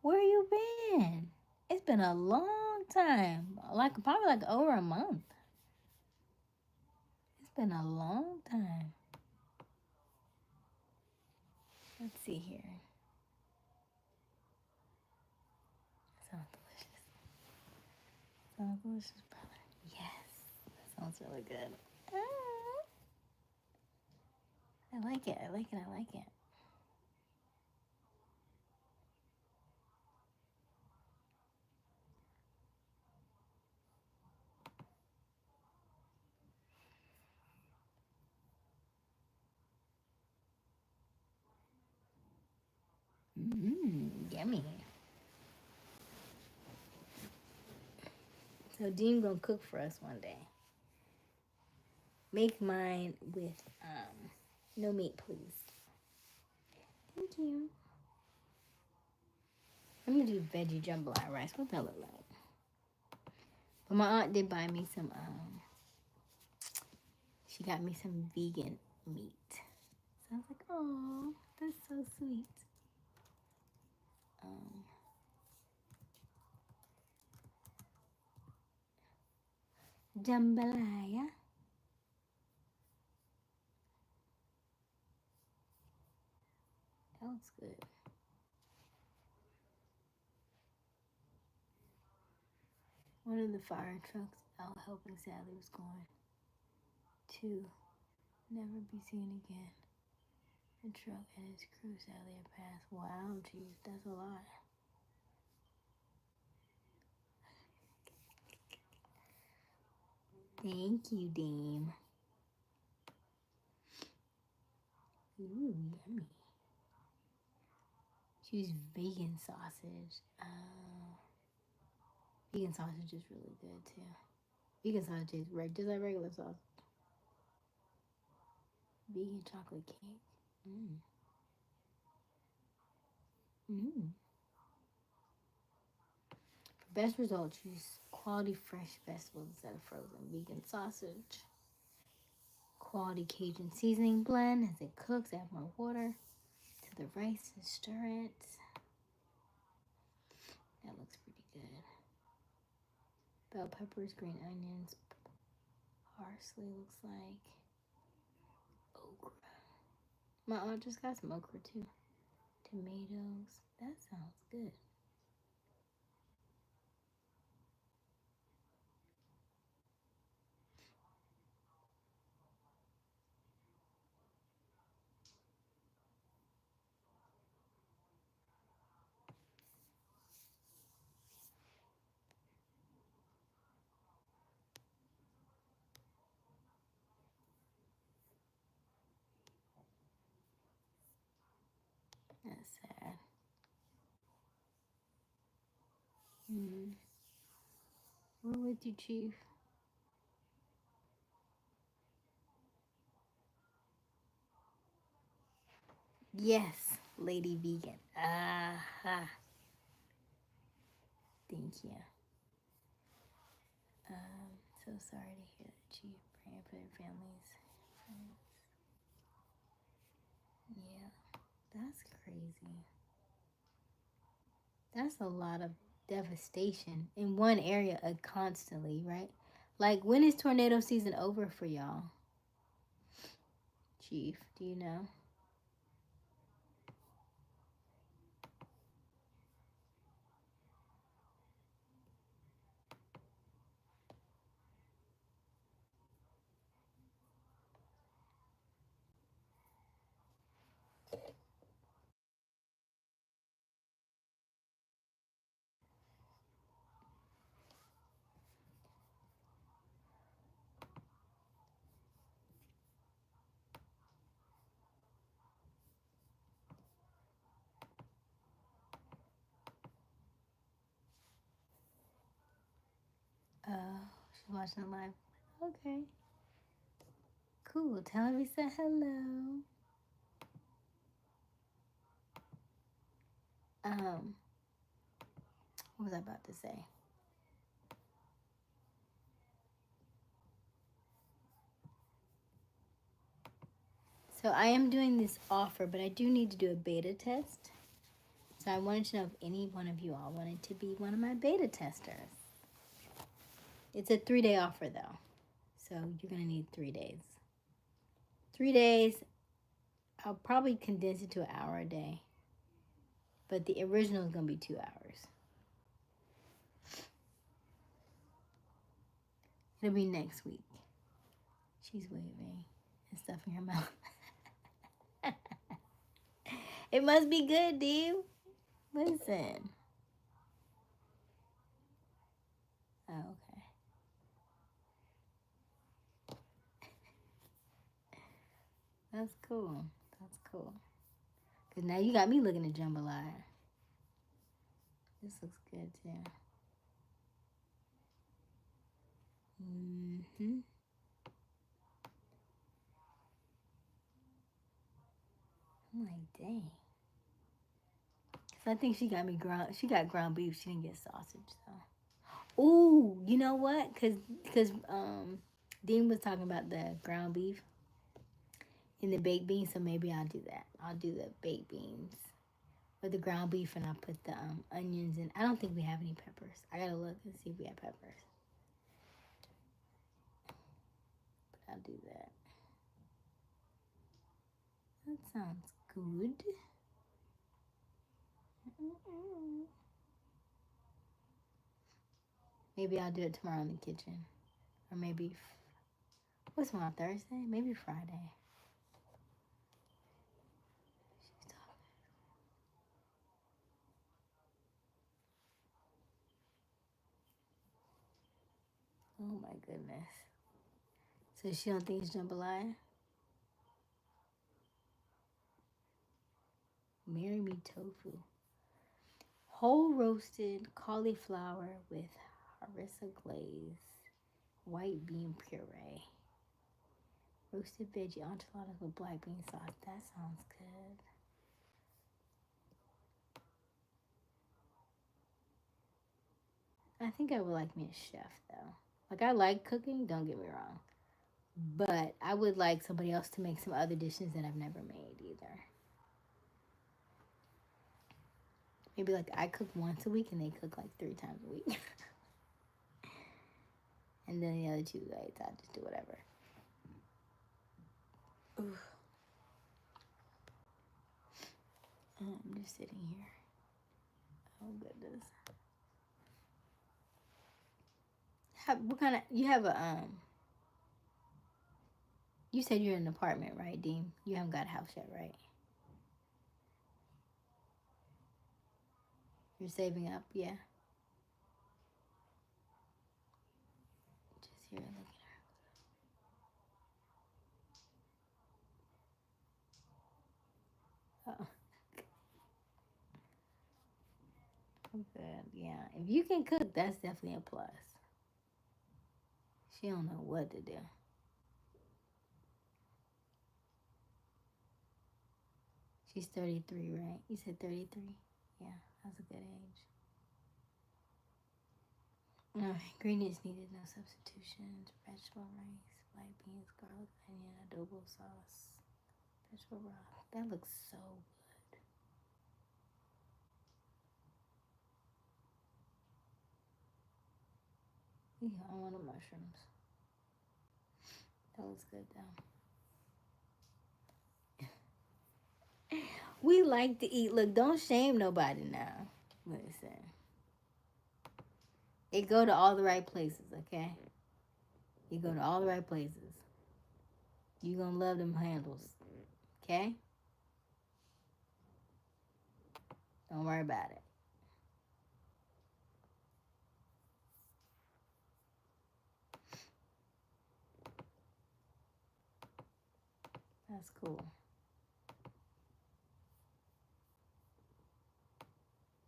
Where you been? It's been a long time. Probably like over a month. It's been a long time. Let's see here. Sounds delicious. Sounds delicious, brother. Yes. That sounds really good. I like it. I like it. I like it. Yummy. So Dean gonna cook for us one day. Make mine with no meat, please. Thank you. I'm gonna do veggie jambalaya rice. What that look like? But my aunt did buy me some. She got me some vegan meat. So I was like, oh, that's so sweet. Jambalaya. That looks good. One of the fire trucks out helping Sally was gone. 2, never be seen again. The truck and its crew sadly had passed. Wow, geez, that's a lot. Thank you, Dean. Ooh, yummy. Choose vegan sausage. Vegan sausage is really good too. Vegan sausage is just like regular sausage. Vegan chocolate cake. For best results, use quality fresh vegetables instead of frozen. Vegan sausage. Quality Cajun seasoning blend. As it cooks, add more water to the rice and stir it. That looks pretty good. Bell peppers, green onions, parsley looks like. Okra. My aunt just got some okra too. Tomatoes. That sounds good. That's sad. We're with you, Chief. Yes, Lady Vegan. Aha. Thank you. So sorry to hear that, Chief. Praying for their families. Yeah, that's crazy. That's a lot of devastation in one area constantly, right? Like, when is tornado season over for y'all? Chief, do you know? She's watching the live. Okay. Cool. Tell her we said hello. What was I about to say? So I am doing this offer, but I do need to do a beta test. So I wanted to know if any one of you all wanted to be one of my beta testers. It's a 3-day offer though. So you're going to need 3 days. 3 days, I'll probably condense it to an hour a day. But the original is going to be 2 hours. It'll be next week. She's waving and stuff in her mouth. It must be good, Dave. Listen. Oh, okay. That's cool. That's cool. Because now you got me looking at jambalaya. This looks good, too. Mm-hmm. I'm like, dang. Because I think she got me ground. She got ground beef. She didn't get sausage, though. Ooh, you know what? Because Dean was talking about the ground beef and the baked beans, so maybe I'll do that. I'll do the baked beans with the ground beef, and I'll put the onions in. I don't think we have any peppers. I gotta look and see if we have peppers. But I'll do that. That sounds good. Maybe I'll do it tomorrow in the kitchen. Or maybe, what's tomorrow, Thursday? Maybe Friday. Oh my goodness. So she don't think it's jambalaya? Marry me tofu. Whole roasted cauliflower with harissa glaze. White bean puree. Roasted veggie enchiladas with black bean sauce. That sounds good. I think I would like me a chef though. Like I like cooking, don't get me wrong. But I would like somebody else to make some other dishes that I've never made either. Maybe like I cook once a week and they cook like 3 times a week. And then the other 2 nights I just do whatever. Ooh. I'm just sitting here. Oh goodness. What kind of, you have a you said you're in an apartment, right, Dean? You haven't got a house yet, right? You're saving up, yeah. Just here looking at her. Oh. Good, yeah. If you can cook, that's definitely a plus. She don't know what to do. She's 33, right? You said 33? Yeah, that's a good age. Ingredients needed, no substitutions. Vegetable rice, white beans, garlic, onion, adobo sauce, vegetable broth. That looks so good. Yeah, I want the mushrooms. That looks good though. We like to eat. Look, don't shame nobody now. Listen. It go to all the right places, okay? You go to all the right places. You gonna love them handles, okay? Don't worry about it. That's cool.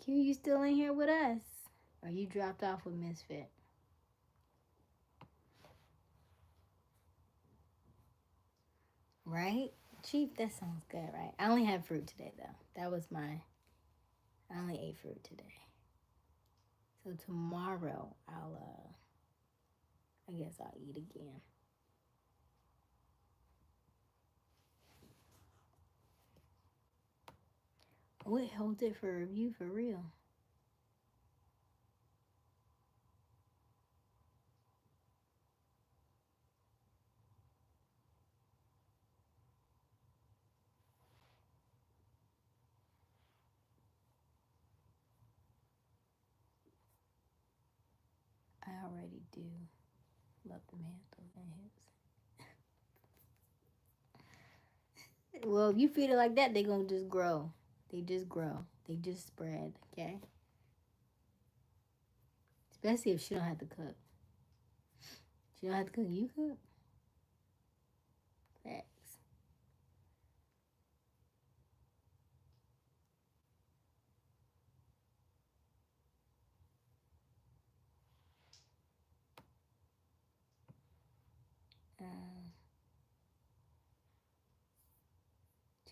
Q, you still in here with us? Or you dropped off with Misfit? Right? Chief, that sounds good, right? I only had fruit today, though. I only ate fruit today. So tomorrow, I guess I'll eat again. Oh, it holds it for review for real. I already do love the mantles and hips. Well, if you feed it like that, they gonna just grow. They just grow. They just spread, okay? Especially if she don't have to cook. She don't have to cook. You cook. Facts.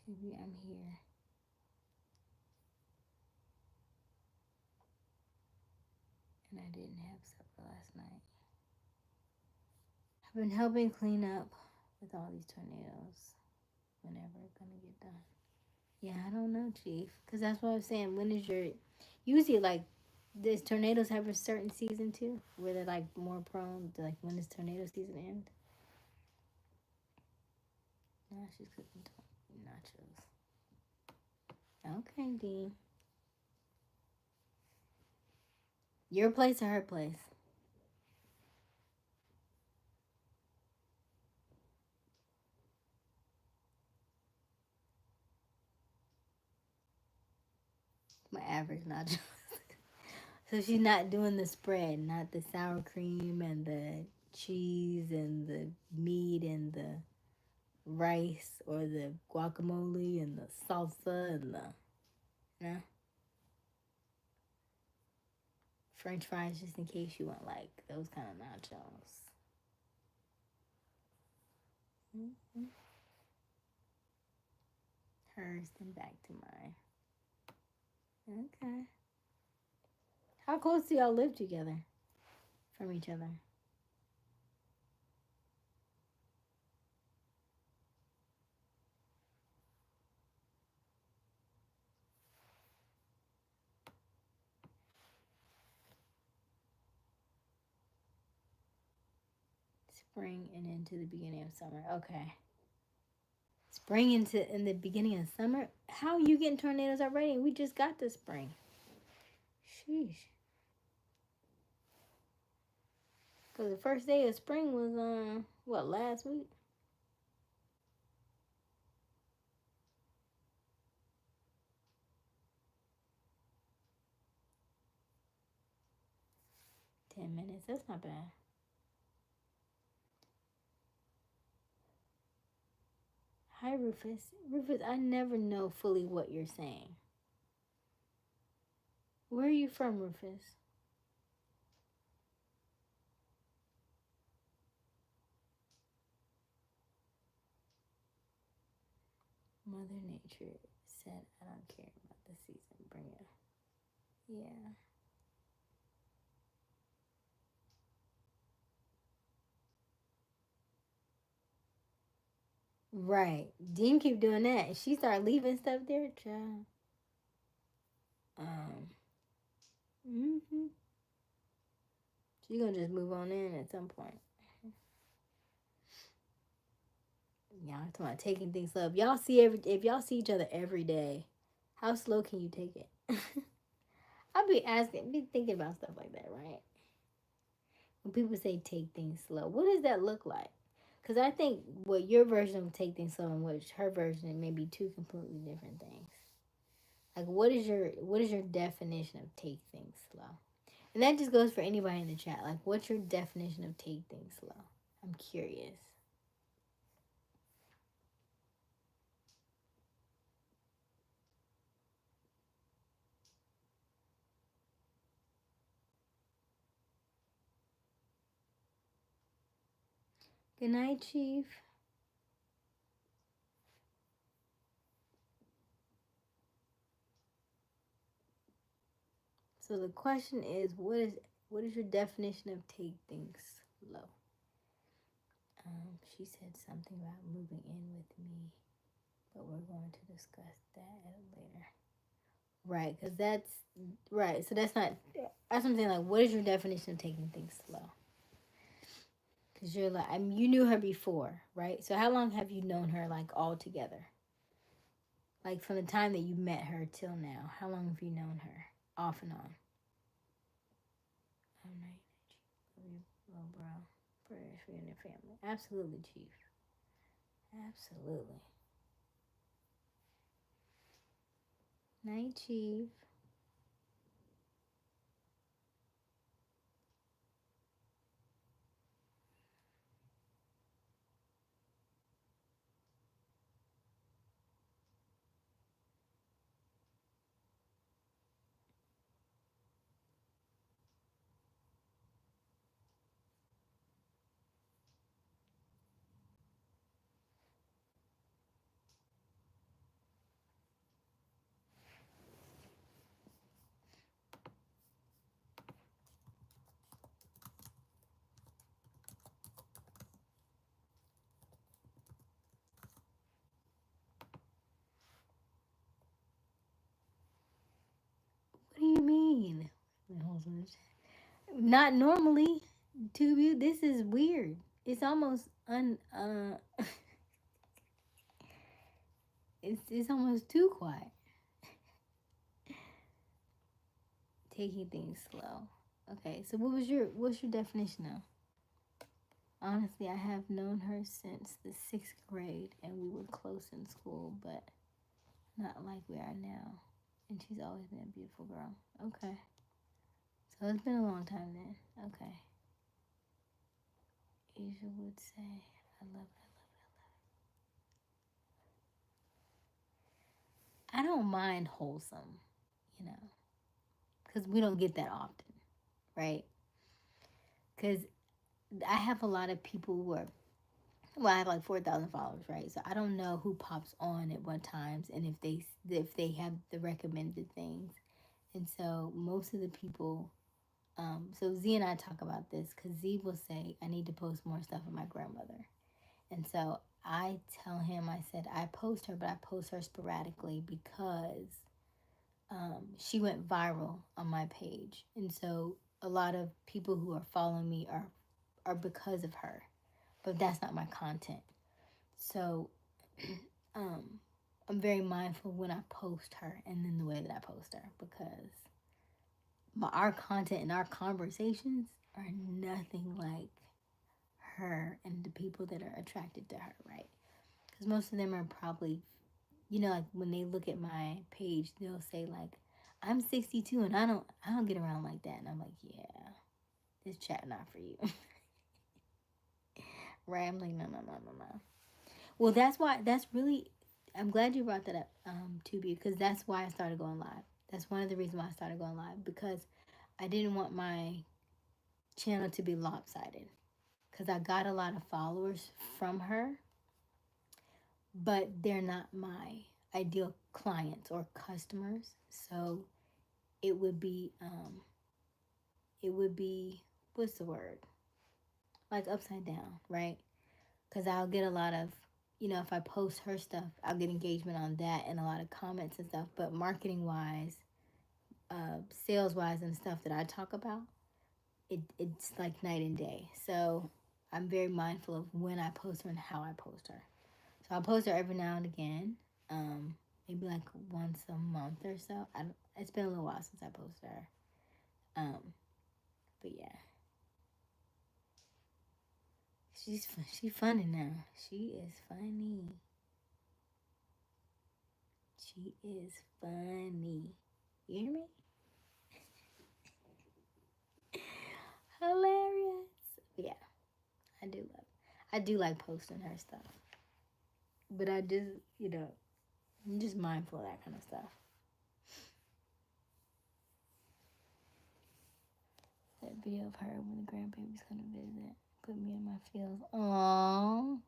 TV, I'm here. And I didn't have supper last night. I've been helping clean up with all these tornadoes. Whenever it's gonna get done. Yeah, I don't know, Chief. Because that's what I was saying. When is your. Usually, like, does tornadoes have a certain season too? Where they're, like, more prone to, like, when does tornado season end? No, she's cooking nachos. Okay, Dean. Your place or her place? My average nachos. So she's not doing the spread, not the sour cream and the cheese and the meat and the rice or the guacamole and the salsa and the French fries, just in case you want like those kind of nachos. Mm-hmm. Hers, then back to mine. Okay. How close do y'all live together from each other? Spring and into the beginning of summer. Okay. Spring into in the beginning of summer. How are you getting tornadoes already? We just got the spring. Sheesh. Cause the first day of spring was what, last week? $10. That's not bad. Hi, Rufus. Rufus, I never know fully what you're saying. Where are you from, Rufus? Mother Nature said, I don't care about the season. Bring it. Yeah. Right. Dean keep doing that. She started leaving stuff there, child. Mm-hmm. She gonna just move on in at some point. Y'all talking about taking things slow. If y'all see each other every day, how slow can you take it? I'll be thinking about stuff like that, right? When people say take things slow, what does that look like? Because I think what your version of take things slow and what her version may be two completely different things. Like, what is your definition of take things slow? And that just goes for anybody in the chat. Like, what's your definition of take things slow? I'm curious. Good night, Chief. So the question is, what is your definition of take things slow? She said something about moving in with me, but we're going to discuss that later. Right, because that's right. So that's not. That's what I'm saying. Like, what is your definition of taking things slow? Because you're like, you knew her before, right? So how long have you known her, like, all together? Like, from the time that you met her till now, how long have you known her, off and on? All right, little bro. Prayers for you and your family. Absolutely, Chief. Absolutely. Night, Chief. What do you mean? Not normally, to you. This is weird. It's almost it's almost too quiet. Taking things slow. Okay, so what's your definition of? Honestly, I have known her since the 6th grade, and we were close in school, but not like we are now. And she's always been a beautiful girl. Okay, so it's been a long time then. Okay, Asia would say, "I love it, I love it, I love it." I don't mind wholesome, you know, because we don't get that often, right? Because I have a lot of people who are, well, I have like 4,000 followers, right? So I don't know who pops on at what times and if they have the recommended things. And so most of the people, so Z and I talk about this because Z will say, I need to post more stuff of my grandmother. And so I tell him, I said, I post her, but I post her sporadically because she went viral on my page. And so a lot of people who are following me are because of her, but that's not my content. So um, I'm very mindful when I post her and then the way that I post her because our content and our conversations are nothing like her and the people that are attracted to her, right? Because most of them are probably, like when they look at my page, they'll say like, I'm 62 and I don't get around like that. And I'm like, yeah, this chat not for you. Right? I'm like, no, no, no, no, no. Well, that's really, I'm glad you brought that up, Tubi, because that's why I started going live. That's one of the reasons why I started going live, because I didn't want my channel to be lopsided. Because I got a lot of followers from her, but they're not my ideal clients or customers. So it would be, what's the word? Like upside down, right? Because I'll get a lot of, if I post her stuff, I'll get engagement on that and a lot of comments and stuff. But marketing wise, sales wise, and stuff that I talk about, it's like night and day. So I'm very mindful of when I post her and how I post her. So I'll post her every now and again, maybe like once a month or so. It's been a little while since I posted her. But yeah. She's funny now. She is funny. She is funny. You hear me? Hilarious. Yeah, I do like posting her stuff. But I just, I'm just mindful of that kind of stuff. That video of her when the grandbaby's gonna visit put me in my feels. Aww.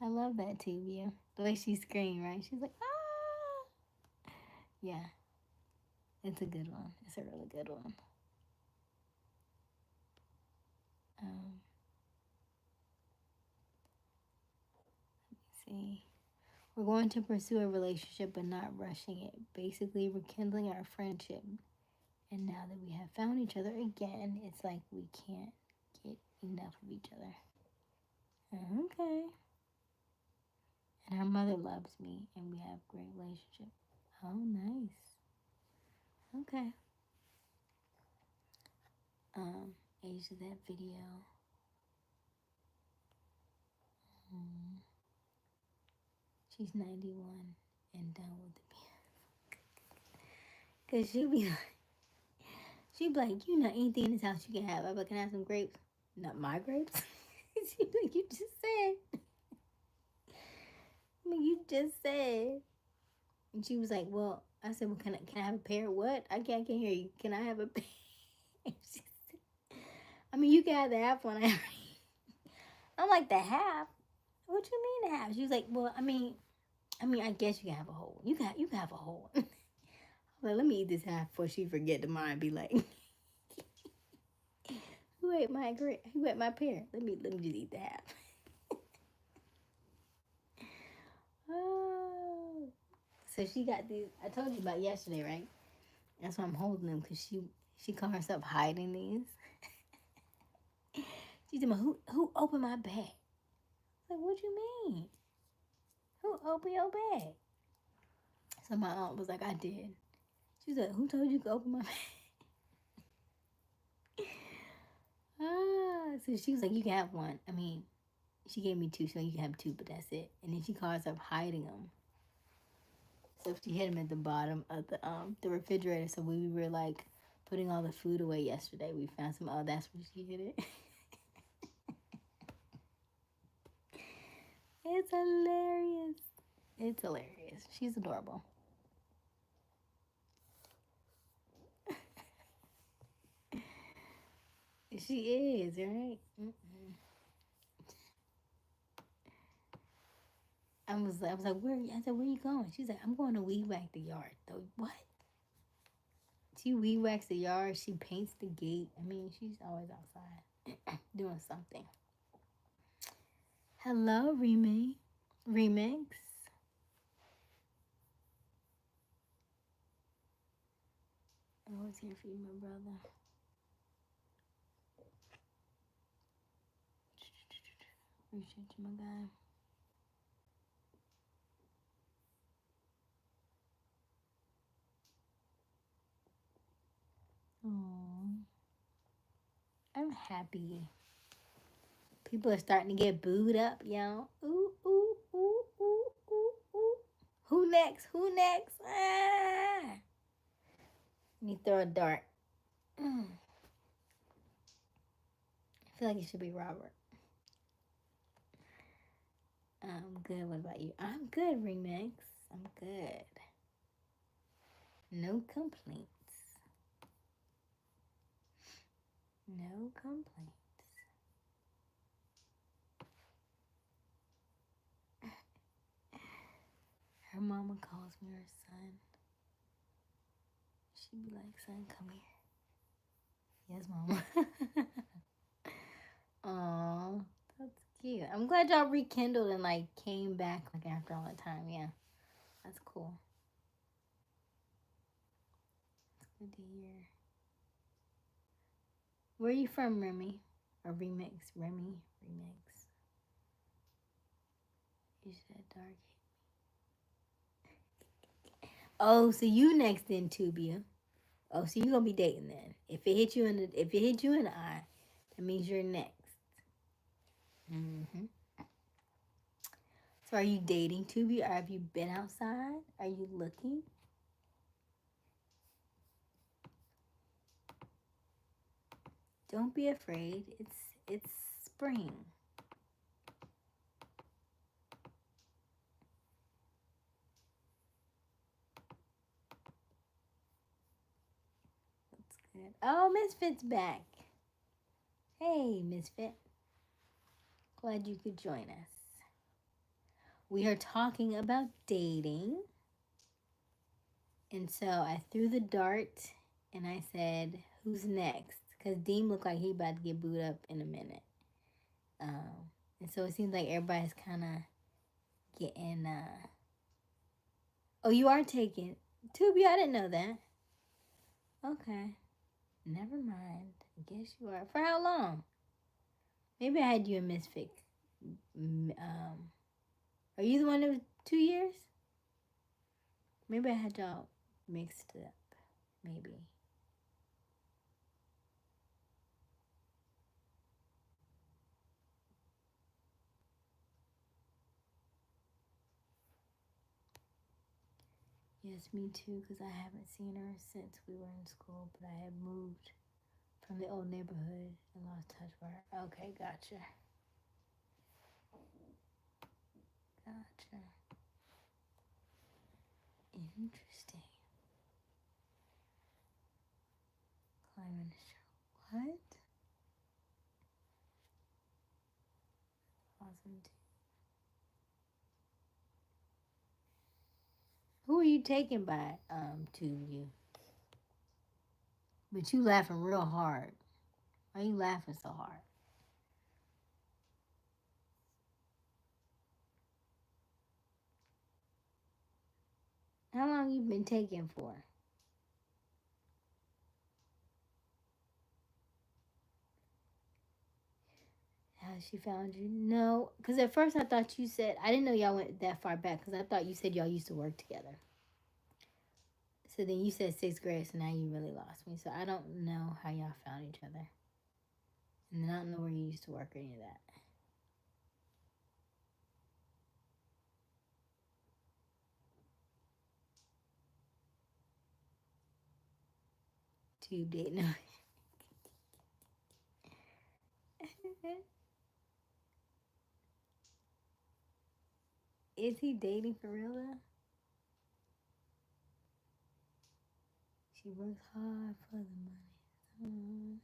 I love that TV. The way she screamed, right? She's like, ah. Yeah. It's a good one. It's a really good one. Let's see. We're going to pursue a relationship but not rushing it. Basically, rekindling our friendship. And now that we have found each other again, it's like we can't get enough of each other. Okay. And her mother loves me, and we have a great relationship. Oh, nice. Okay. Aysia, that video. She's 91 and done with the piano. Cause she'd be like, you know, anything in this house you can have. I'm like, can I have some grapes? Not my grapes. She'd be like, you just said. I mean, you just said. And she was like, well, I said, well, can I have a pear? What? I can't hear you. Can I have a pear? She said, I mean, you can have the half one. I'm like, the half? What you mean the half? She was like, well, I mean, I guess you can have a whole one. You can have a whole one. I'm like, let me eat this half before she forget tomorrow and be like, who ate my pear? Let me just eat the half. Oh. So she got these. I told you about yesterday, right? That's why I'm holding them, because she called herself hiding these. She said, who opened my bag? I was like, what you mean? Who opened your bag? So my aunt was like, I did. She said, who told you to open my bag? So she was like, you can have one. I mean, she gave me two, so you can have two, but that's it. And then she called herself hiding them. So she hid them at the bottom of the refrigerator. So we were like putting all the food away yesterday. We found some. Oh, that's where she hid it. It's hilarious. It's hilarious. She's adorable. She is, right? I was like, where? I said, where you going? She's like, I'm going to weed whack the yard. Though what? She weed whacks the yard. She paints the gate. I mean, she's always outside doing something. Hello, Remix. I'm always here for you, my brother. Appreciate you, my guy. Aww. I'm happy. People are starting to get booed up, y'all. Ooh, ooh, ooh, ooh, ooh, ooh. Who next? Ah! Let me throw a dart. I feel like it should be Robert. I'm good. What about you? I'm good, Remix. I'm good. No complaints. No complaints. Her mama calls me her son. She'd be like, son, come here. Yes, mama. Aw, that's cute. I'm glad y'all rekindled and like came back like after all that time. Yeah, that's cool. It's good to hear. Where are you from, Remy? Or Remix? Remy? Remix. You said dark. Oh, so you next in Tubia. Oh, so you gonna be dating then. If it hit you in the eye, that means you're next. Mm-hmm. So are you dating Tubi, or have you been outside? Are you looking? Don't be afraid. It's spring. That's good. Oh, Misfit's back. Hey, Misfit. Glad you could join us. We are talking about dating. And so I threw the dart and I said, "Who's next?" Because Dean looked like he about to get booed up in a minute. And so it seems like everybody's kind of getting. Oh, you are taking. Tubi, I didn't know that. Okay. Never mind. I guess you are. For how long? Maybe I had you in Misfit. Are you the one that was 2 years? Maybe I had y'all mixed up. Maybe. Yes, me too, because I haven't seen her since we were in school, but I had moved from the old neighborhood and lost touch with her. Okay, gotcha. Gotcha. Interesting. Climbing the show. What? Awesome. Who are you taken by to you? But you laughing real hard. Why are you laughing so hard? How long you been taken for? How she found you? No, because at first I thought you said, I didn't know y'all went that far back because I thought you said y'all used to work together. So then you said sixth grade, so now you really lost me. So I don't know how y'all found each other. And then I don't know where you used to work or any of that. Tube date, no. Is he dating for real though? She works hard for the money.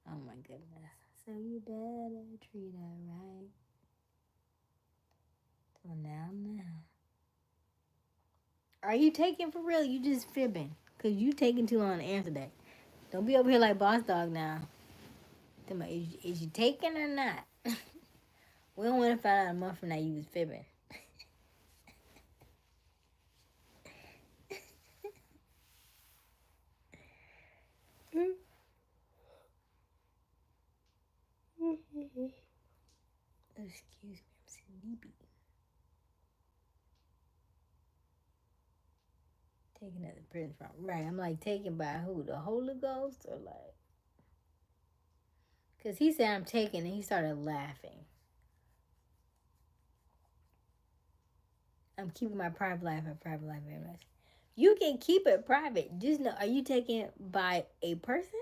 Oh my goodness. So you better treat her right. So now. Are you taking for real? You just fibbing. Because you taking too long to answer that. Don't be over here like Boss Dog now. Is you taking or not? We don't want to find out a month from now you was fibbing. Excuse me, I'm sleepy. Taking at the prison from right. I'm like taken by who? The Holy Ghost or like? Cause he said I'm taken and he started laughing. I'm keeping my private life a private life very much. You can keep it private. Just know, are you taken by a person?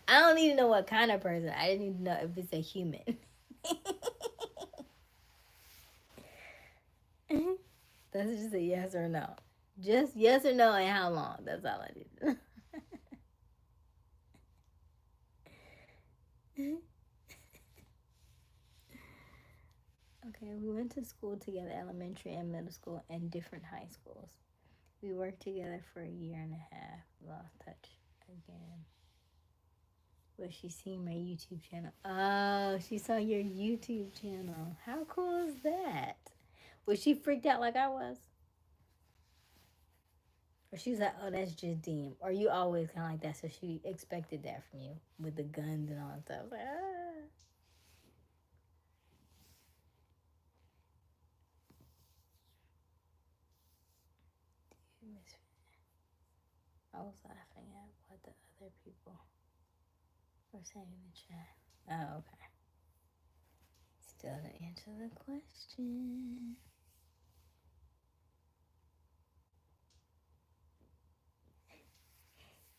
I don't need to know what kind of person. I just need to know if it's a human. That's just a yes or no. Just yes or no and how long. That's all I need to know. Okay, we went to school together, elementary and middle school, and different high schools. We worked together for a year and a half. Lost touch again. But she seen my YouTube channel. Oh, she saw your YouTube channel. How cool is that? Was she freaked out like I was? Or she's like, oh, that's just Dean. Or you always kind of like that, so she expected that from you with the guns and all that stuff. Like, I was laughing at what the other people were saying in the chat. Oh, okay. Still to answer the question.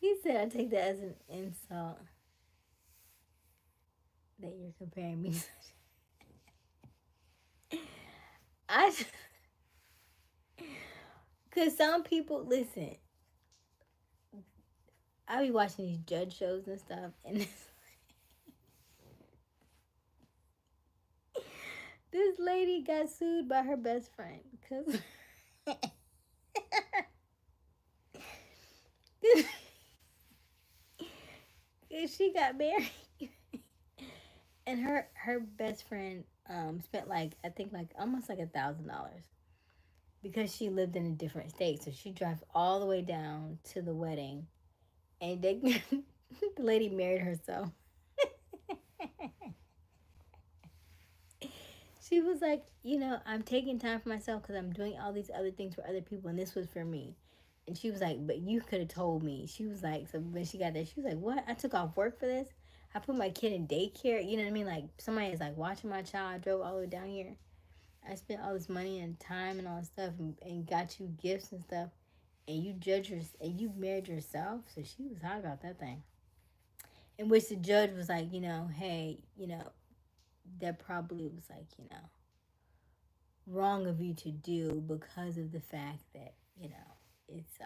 He said I take that as an insult that you're comparing me. I because some people listen. I be watching these judge shows and stuff, and This lady got sued by her best friend because she got married, and her best friend spent like I think like almost like $1,000 because she lived in a different state. So she drives all the way down to the wedding, and they the lady married herself. She was like, I'm taking time for myself because I'm doing all these other things for other people, and this was for me. And she was like, but you could have told me. She was like, so when she got there, she was like, what? I took off work for this? I put my kid in daycare. You know what I mean? Like, somebody is like watching my child. I drove all the way down here. I spent all this money and time and all this stuff and got you gifts and stuff. And you and you married yourself. So she was hot about that thing. In which the judge was like, hey, that probably was like, wrong of you to do because of the fact that, it's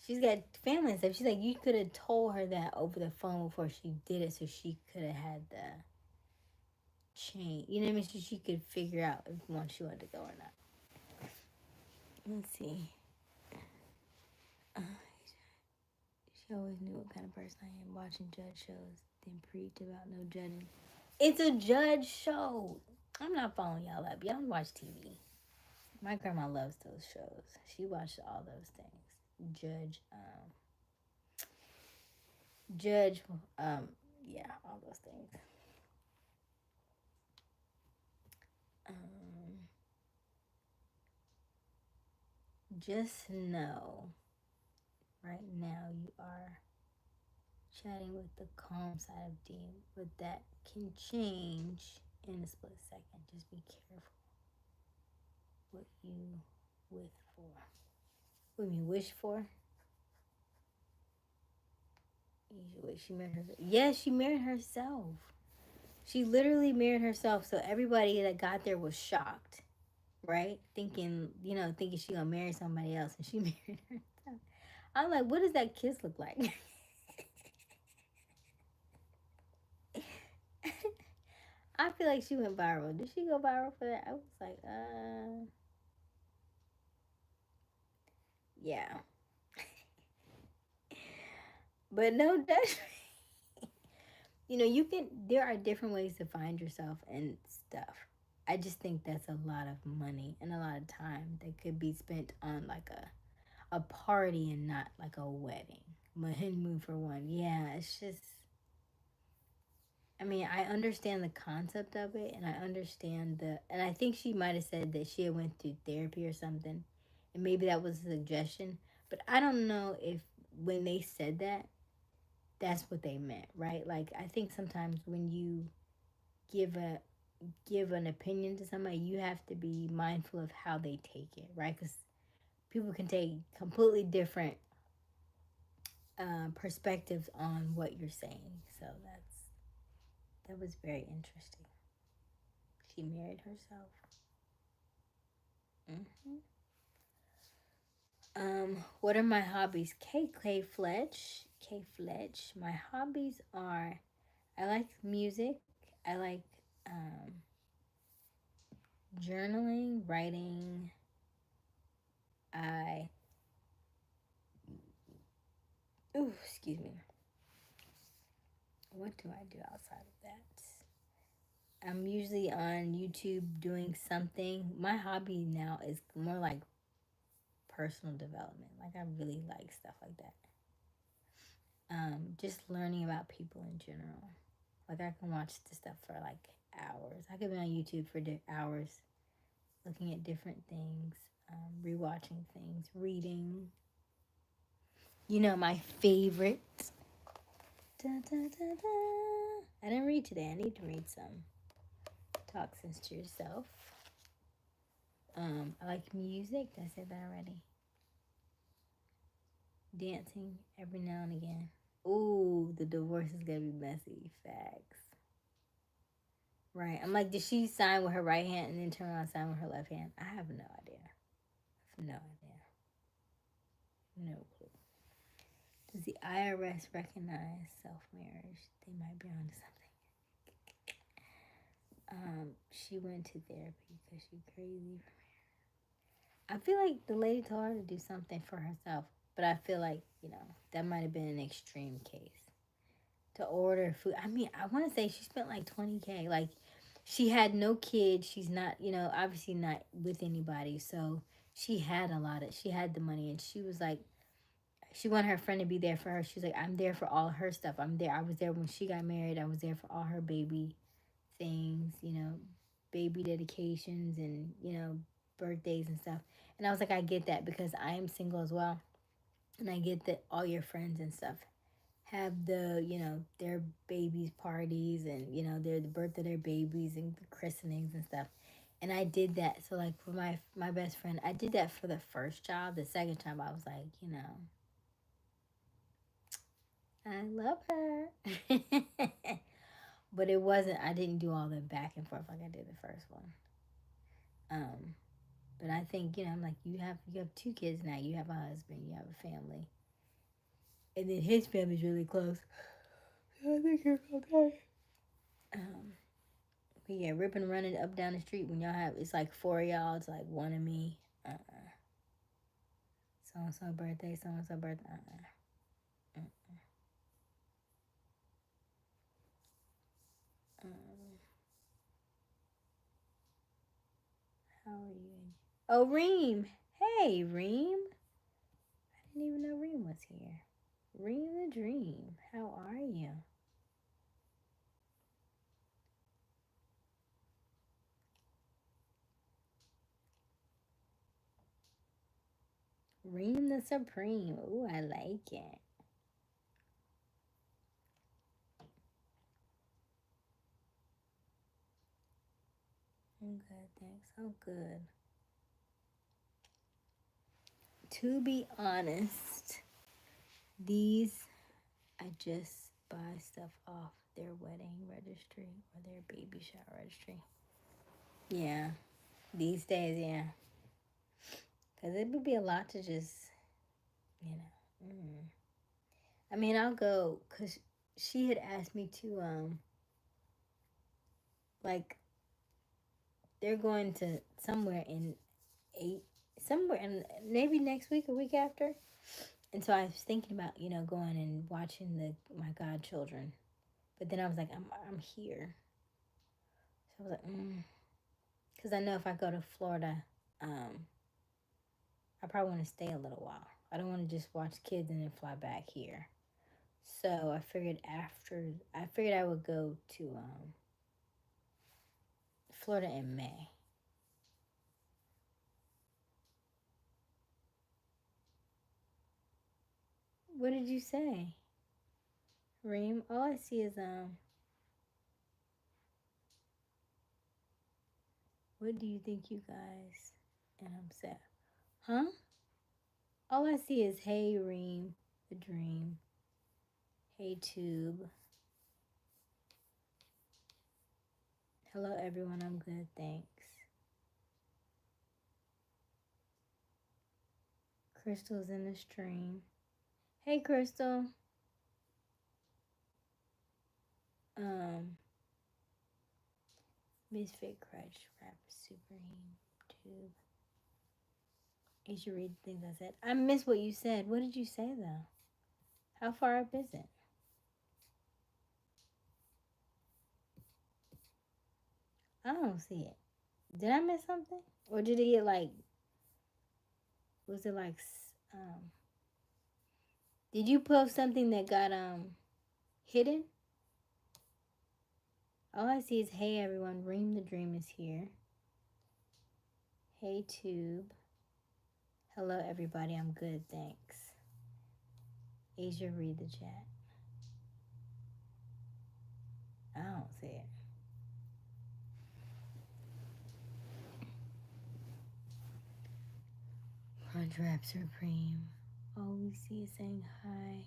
she's got family and stuff. She's like, you could have told her that over the phone before she did it so she could have had the change. You know what I mean? So she could figure out if once she wanted to go or not. Let's see. She always knew what kind of person I am. Watching judge shows, then preach about no judging. It's a judge show. I'm not following y'all up. Y'all watch TV. My grandma loves those shows. She watched all those things. Judge, yeah, all those things. Just know, right now you are chatting with the calm side of Dean, but that can change in a split second. Just be careful what you wish for. What you wish for? She married herself. Yes, she married herself. She literally married herself. So everybody that got there was shocked, right? Thinking she gonna marry somebody else, and she married herself. I'm like, what does that kiss look like? I feel like she went viral. Did she go viral for that? I was like, yeah. But no judgment. There are different ways to find yourself and stuff. I just think that's a lot of money and a lot of time that could be spent on like a party and not like a wedding. My honeymoon for one. Yeah, it's just, I understand the concept of it, and I understand and I think she might have said that she had went through therapy or something, and maybe that was a suggestion, but I don't know if when they said that, that's what they meant, right? Like, I think sometimes when you give an opinion to somebody, you have to be mindful of how they take it, right? Because people can take completely different perspectives on what you're saying. So that was very interesting. She married herself. What are my hobbies? K Fletch. My hobbies are, I like music. I like journaling, writing. Excuse me. What do I do outside of that? I'm usually on YouTube doing something. My hobby now is more like personal development. Like, I really like stuff like that. Just learning about people in general. Like, I can watch this stuff for like hours. I could be on YouTube for hours looking at different things, rewatching things, reading. My favorite. Da, da, da, da. I didn't read today. I need to read some. Talk sense to yourself. I like music. Did I say that already? Dancing every now and again. Ooh, the divorce is gonna be messy. Facts. Right. I'm like, did she sign with her right hand and then turn around and sign with her left hand? I have no idea. No idea. No clue. Does the IRS recognize self-marriage? They might be onto something. She went to therapy because she's crazy. I feel like the lady told her to do something for herself, but I feel like, that might have been an extreme case. To order food. I mean, I want to say she spent like 20K. Like, she had no kids. She's not, obviously not with anybody. So she had she had the money, and she was like, she wanted her friend to be there for her. She's like, I'm there for all her stuff. I'm there. I was there when she got married. I was there for all her baby things, baby dedications and, birthdays and stuff. And I was like, I get that because I am single as well. And I get that all your friends and stuff have their babies parties and, the birth of their babies and the christenings and stuff. And I did that. So like for my best friend, I did that for the first job. The second time I was like, I love her. But it wasn't, I didn't do all the back and forth like I did the first one. But I think, I'm like, you have 2 kids now. You have a husband, you have a family. And then his family's really close. So I think you're okay. But yeah, ripping and running up down the street when y'all have, it's like 4 of y'all, it's like 1 of me. So-and-so birthday, so-and-so birthday. How are you? Oh, Reem. Hey, Reem. I didn't even know Reem was here. Reem the Dream. How are you? Reem the Supreme. Ooh, I like it. I'm good, thanks. I'm good. To be honest, I just buy stuff off their wedding registry or their baby shower registry. Yeah, these days, yeah. Because it would be a lot to just, I mean, I'll go, because she had asked me to, like, they're going to somewhere in maybe next week or week after. And so I was thinking about, going and watching my godchildren. But then I was like, I'm here. So I was like, because I know if I go to Florida, I probably want to stay a little while. I don't want to just watch kids and then fly back here. So I figured I would go to Florida in May. What did you say, Reem? All I see is what do you think, you guys? And I'm sad. Huh? All I see is hey Reem, the Dream. Hey Tube. Hello everyone, I'm good, thanks. Crystal's in the stream. Hey Crystal. Misfit Crutch, Rap Supreme Tube. You should read the things I said. I missed what you said. What did you say though? How far up is it? I don't see it. Did I miss something? Or did it get like, was it like, did you post something that got hidden? All I see is hey everyone, Reem the Dream is here. Hey Tube. Hello everybody, I'm good, thanks. Asia, read the chat. I don't see it. Crunch Rap Supreme. All we see is saying hi.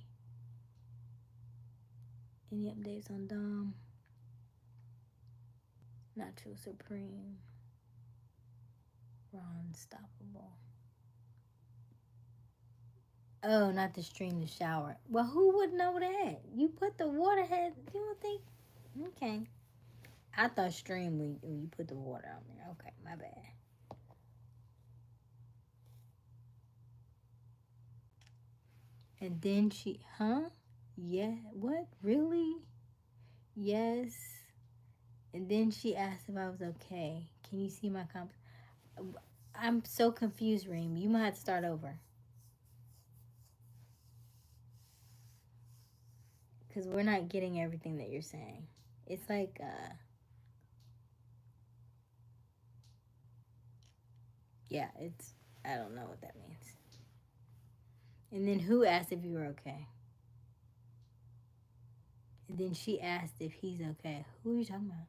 Any updates on Dom? Nacho Supreme. Ron Stoppable. Oh, not the stream, the shower. Well, who would know that? You put the water head. You don't think? Okay. I thought stream when you put the water on there. Okay, my bad. And then she, huh? Yeah, what? Really? Yes. And then she asked if I was okay. Can you see my comments? I'm so confused, Reem. You might have to start over. Because we're not getting everything that you're saying. It's like, yeah, it's, I don't know what that means. And then who asked if you were okay? And then she asked if he's okay. Who are you talking about?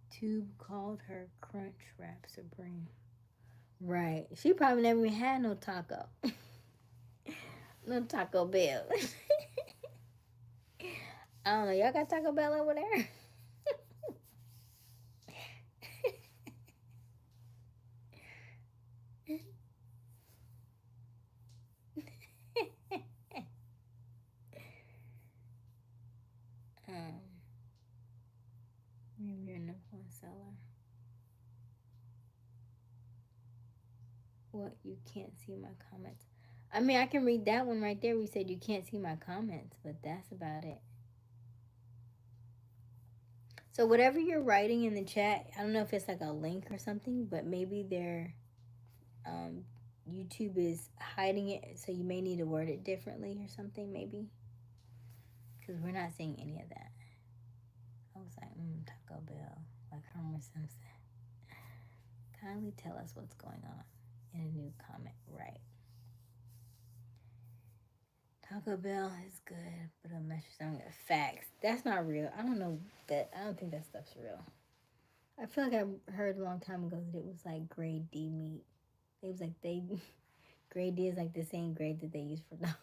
Tube called her Crunch Wrap Supreme. Right. She probably never even had no taco. No Taco Bell. I don't know. Y'all got Taco Bell over there? Maybe you're an influence seller. What? You can't see my comments. I mean, I can read that one right there. We said you can't see my comments, but that's about it. So whatever you're writing in the chat, I don't know if it's like a link or something, but maybe their YouTube is hiding it, so you may need to word it differently or something, maybe. Because we're not seeing any of that. I was like, Taco Bell, like Homer Simpson. Kindly tell us what's going on in a new comment, right? Taco Bell is good, but a message on facts. That's not real. I don't know that. I don't think that stuff's real. I feel like I heard a long time ago that it was like grade D meat. It was like grade D is like the same grade that they use for dogs.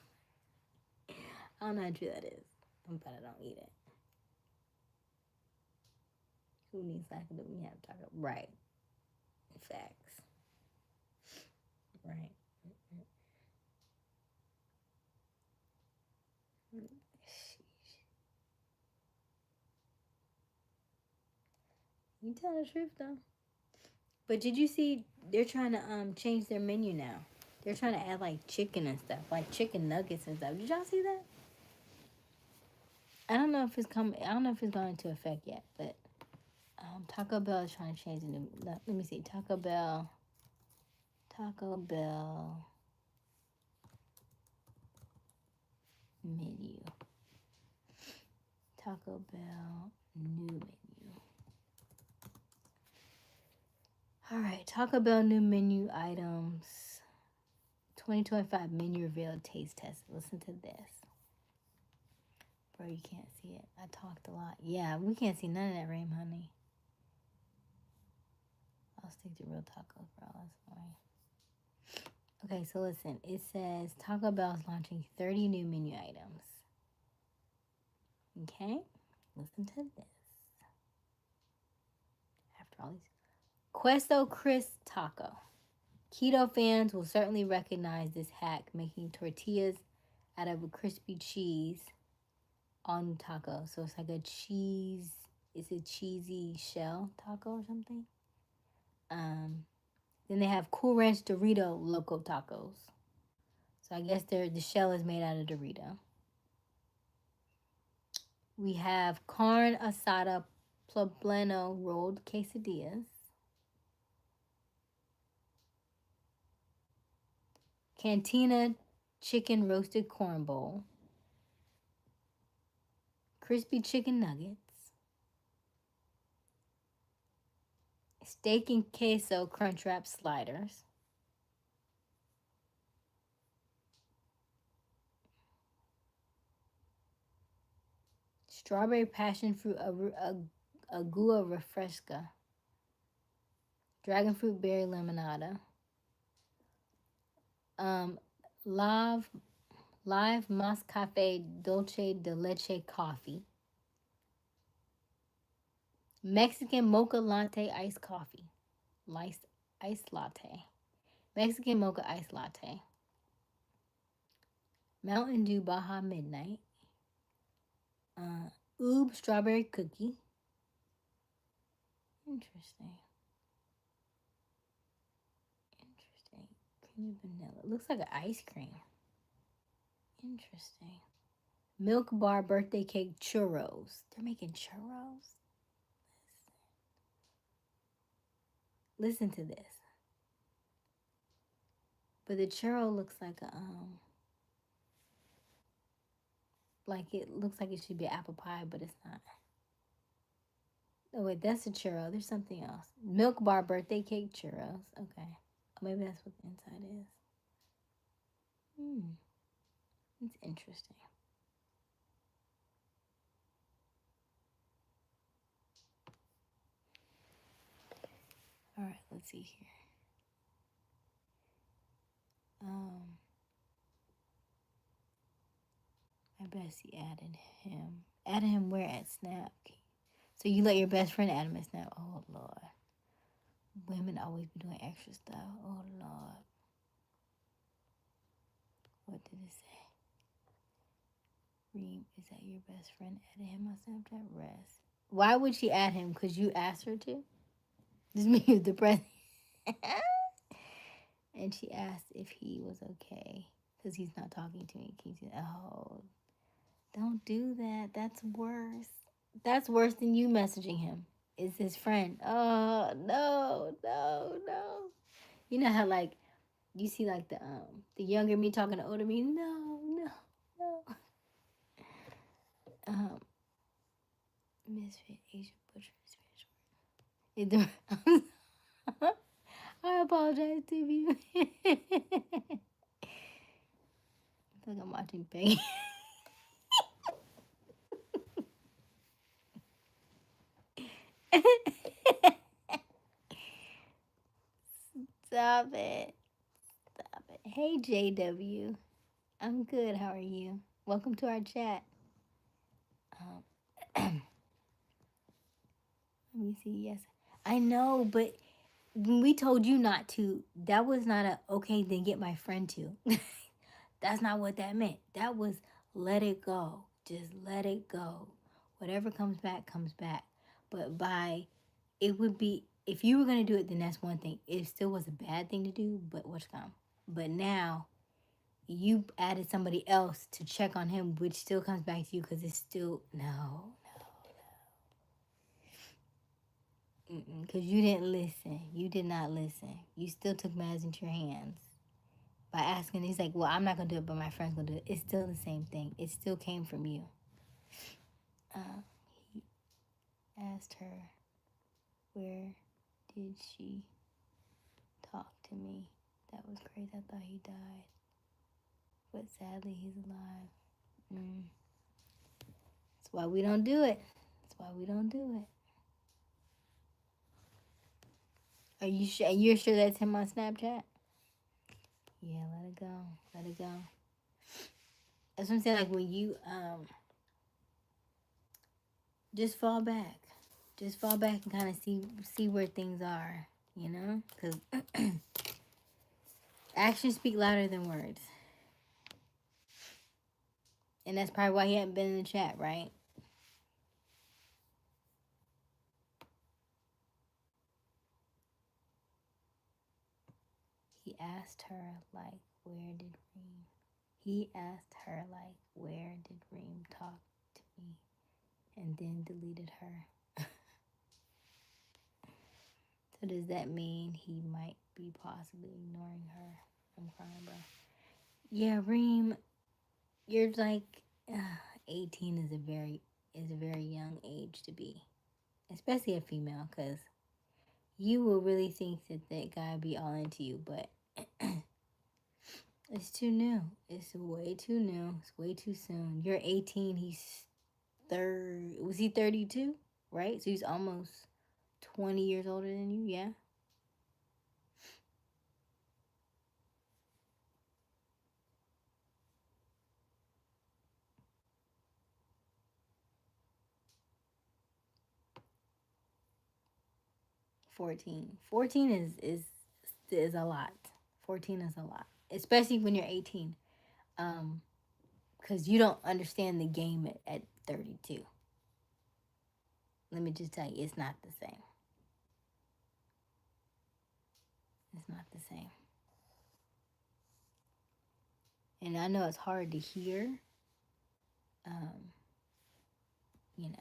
I don't know how true that is, but I don't eat it. Who needs lack of we have taco? Right. Facts. Right. You tell the truth though. But did you see they're trying to change their menu now? They're trying to add like chicken and stuff, like chicken nuggets and stuff. Did y'all see that? I don't know if it's coming. I don't know if it's going into effect yet, but Taco Bell is trying to change the new. Let me see. Taco Bell menu. Taco Bell new menu. All right, Taco Bell new menu items. 2025 menu reveal taste test. Listen to this. Bro, you can't see it. I talked a lot. Yeah, we can't see none of that, Rain, honey. I'll stick to real tacos, bro. That's fine. Okay, so listen. It says Taco Bell's launching 30 new menu items. Okay? Listen to this. After all these. Queso Crisp Taco. Keto fans will certainly recognize this hack, making tortillas out of a crispy cheese on taco. So it's like a cheese, it's a cheesy shell taco or something. Then they have Cool Ranch Dorito Loco Tacos. So I guess the shell is made out of Dorito. We have Carne Asada Poblano rolled quesadillas. Cantina chicken roasted corn bowl. Crispy chicken nuggets. Steak and queso crunch wrap sliders. Strawberry passion fruit agua refresca. Dragon fruit berry limonada. Live Mascafe Dolce de Leche coffee. Mexican mocha latte iced coffee. iced latte. Mexican mocha iced latte. Mountain Dew Baja Midnight. Oob strawberry cookie. Interesting. Creamy vanilla. Looks like an ice cream. Interesting. Milk bar birthday cake churros. They're making churros? Listen to this. But the churro looks like a like it looks like it should be apple pie, but it's not. Oh wait, that's a churro. There's something else. Milk bar birthday cake churros. Okay. Maybe that's what the inside is. It's interesting. All right, let's see here. My bestie added him. Added him where at Snap? So you let your best friend add him at Snap? Oh Lord. Women always be doing extra stuff. Oh Lord. What did it say? Reem, is that your best friend? Added him on Snapchat? Rest. Why would she add him? Because you asked her to? This means the president. And she asked if he was okay. Because he's not talking to me. Oh, don't do that. That's worse. That's worse than you messaging him. It's his friend. Oh, no. You know how, like, you see, like, the younger me talking to older me? No. Misfit Asian butcher Spanish word. I apologize to you. I feel like I'm watching Peggy. Stop it. Hey, JW. I'm good. How are you? Welcome to our chat. Let me see. Yes. I know, but when we told you not to, that was not a, okay, then get my friend to. That's not what that meant. That was let it go. Just let it go. Whatever comes back, comes back. But it would be, if you were going to do it, then that's one thing. It still was a bad thing to do, but what's come. But now, you added somebody else to check on him, which still comes back to you because it's still, no. Because you didn't listen. You did not listen. You still took matters into your hands. By asking, he's like, well, I'm not going to do it, but my friend's going to do it. It's still the same thing. It still came from you. He asked her, where did she talk to me? That was crazy. I thought he died. But sadly, he's alive. That's why we don't do it. Are you sure? You're sure that's him on Snapchat? Yeah, let it go. That's what I'm saying. Like when you just fall back and kind of see where things are, you know, because actions speak louder than words, and that's probably why he hadn't been in the chat, right? He asked her like, where did Reem talk to me, and then deleted her. So does that mean he might be possibly ignoring her? I'm crying, bro. Yeah, Reem, you're like 18 is a very young age to be, especially a female, because you will really think that guy be all into you, but it's too new. It's way too new. It's way too soon. You're 18. He's was he 32? Right? So he's almost 20 years older than you. Yeah. Fourteen is is a lot. 14 is a lot, especially when you're 18. Because you don't understand the game at 32. Let me just tell you, it's not the same. It's not the same. And I know it's hard to hear, you know.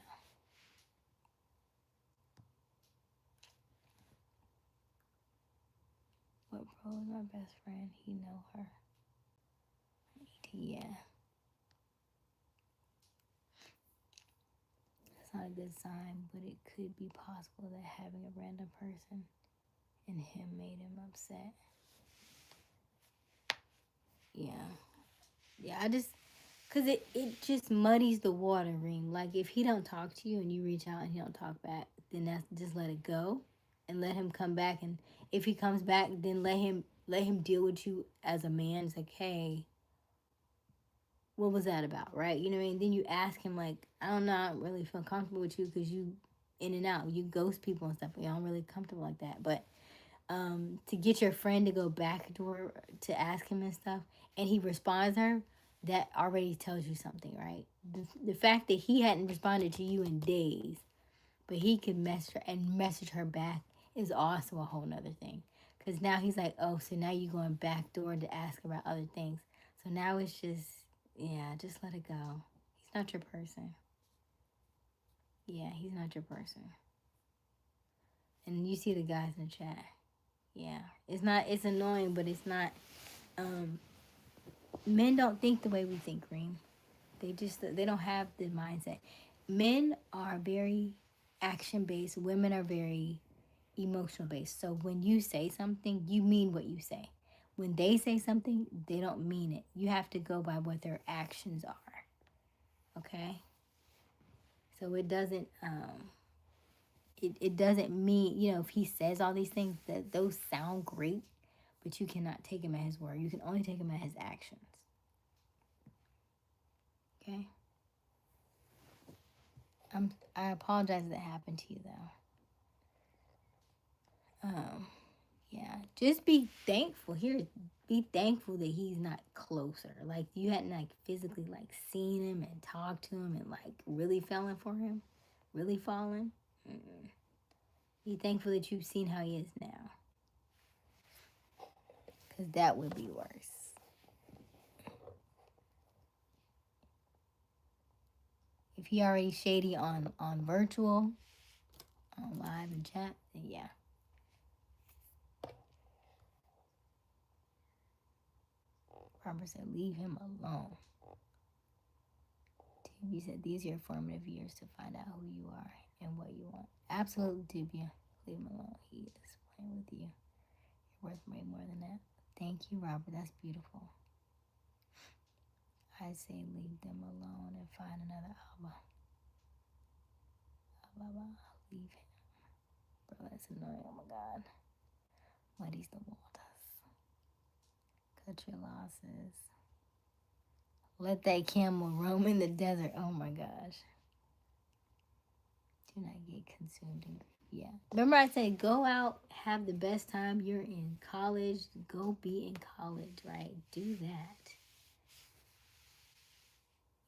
What bro is my best friend? He know her. Yeah. It's not a good sign, but it could be possible that having a random person and him made him upset. Yeah, I just, because it just muddies the water, Reem. Like, if he don't talk to you and you reach out and he don't talk back, then that's just let it go and let him come back. And if he comes back, then let him deal with you as a man. It's like, hey, what was that about, right? You know what I mean? Then you ask him, like, I don't know, I don't really feel comfortable with you because you in and out. You ghost people and stuff. You don't really comfortable like that. But to get your friend to go back to her to ask him and stuff, and he responds her, that already tells you something, right? The fact that he hadn't responded to you in days, but he could message her back is also a whole nother thing. Because now he's like, oh, so now you're going back door to ask about other things. So now it's just, yeah, just let it go. He's not your person. Yeah, he's not your person. And you see the guys in the chat. Yeah, it's annoying, but it's not, men don't think the way we think, Reem. They don't have the mindset. Men are very action based. Women are very emotional based. So when you say something, you mean what you say. When they say something, they don't mean it. You have to go by what their actions are. Okay? So it doesn't it doesn't mean, if he says all these things, that those sound great, but you cannot take him at his word. You can only take him at his actions. Okay? I apologize that happened to you, though. Yeah. Just be thankful. Be thankful that he's not closer. Like, you hadn't, like, physically, like, seen him and talked to him and, like, really fallen for him. Really fallen. Be thankful that you've seen how he is now. Because that would be worse. If he already shady on virtual, on live and chat, then yeah. Robert said, leave him alone. Tibia said, these are your formative years to find out who you are and what you want. Absolutely, Tibia. Leave him alone. He is playing with you. You're worth way more than that. Thank you, Robert. That's beautiful. I say leave them alone and find another Abba. Leave him. Bro, that's annoying. Oh my God. Muddies the waters. Cut your losses. Let that camel roam in the desert. Oh my gosh. Do not get consumed. Yeah. Remember I said go out, have the best time. You're in college. Go be in college, right? Do that.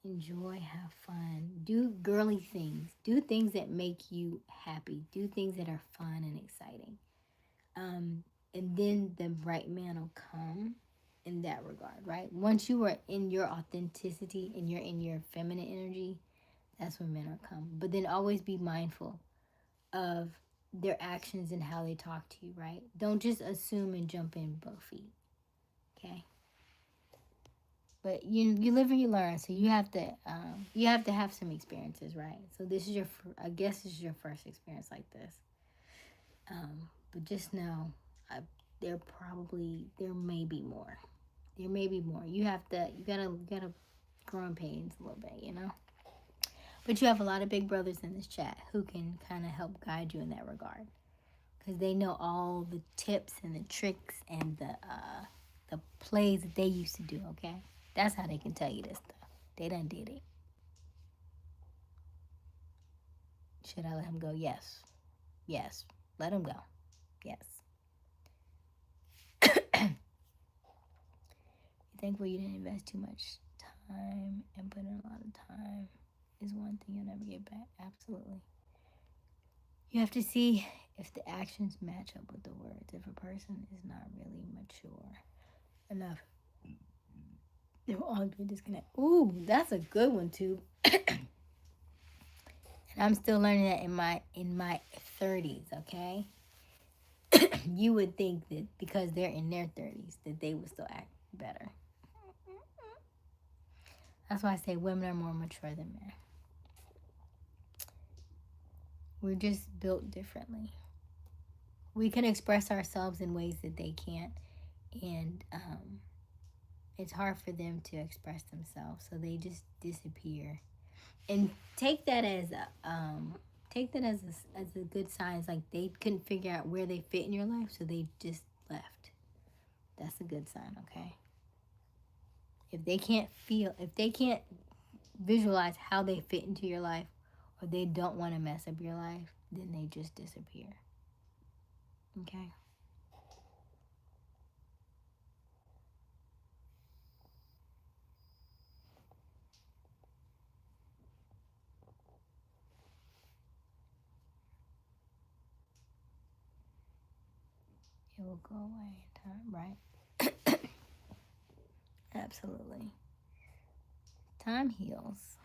Enjoy, have fun. Do girly things. Do things that make you happy. Do things that are fun and exciting. And then the right man will come in that regard, right? Once you are in your authenticity and you're in your feminine energy, that's when men will come. But then always be mindful of their actions and how they talk to you, right? Don't just assume and jump in both feet, okay? But you live and you learn, so you have to have some experiences, right? So this is I guess this is your first experience like this. But just know, there may be more. There may be more. You gotta grow in pains a little bit, But you have a lot of big brothers in this chat who can kind of help guide you in that regard, because they know all the tips and the tricks and the plays that they used to do. Okay, that's how they can tell you this stuff. They done did it. Should I let him go? Yes. Let him go. Yes. Thankful you didn't invest too much time and put in a lot of time is one thing you'll never get back. Absolutely. You have to see if the actions match up with the words. If a person is not really mature enough, they will always be disconnected. Ooh, that's a good one too. And I'm still learning that in my 30s. Okay, you would think that because they're in their 30s that they would still act better. That's why I say women are more mature than men. We're just built differently. We can express ourselves in ways that they can't, and it's hard for them to express themselves, so they just disappear. And take that as a good sign. It's like they couldn't figure out where they fit in your life, so they just left. That's a good sign, okay? If they can't visualize how they fit into your life, or they don't want to mess up your life, then they just disappear. Okay? It will go away in time, right? Absolutely. Time heals.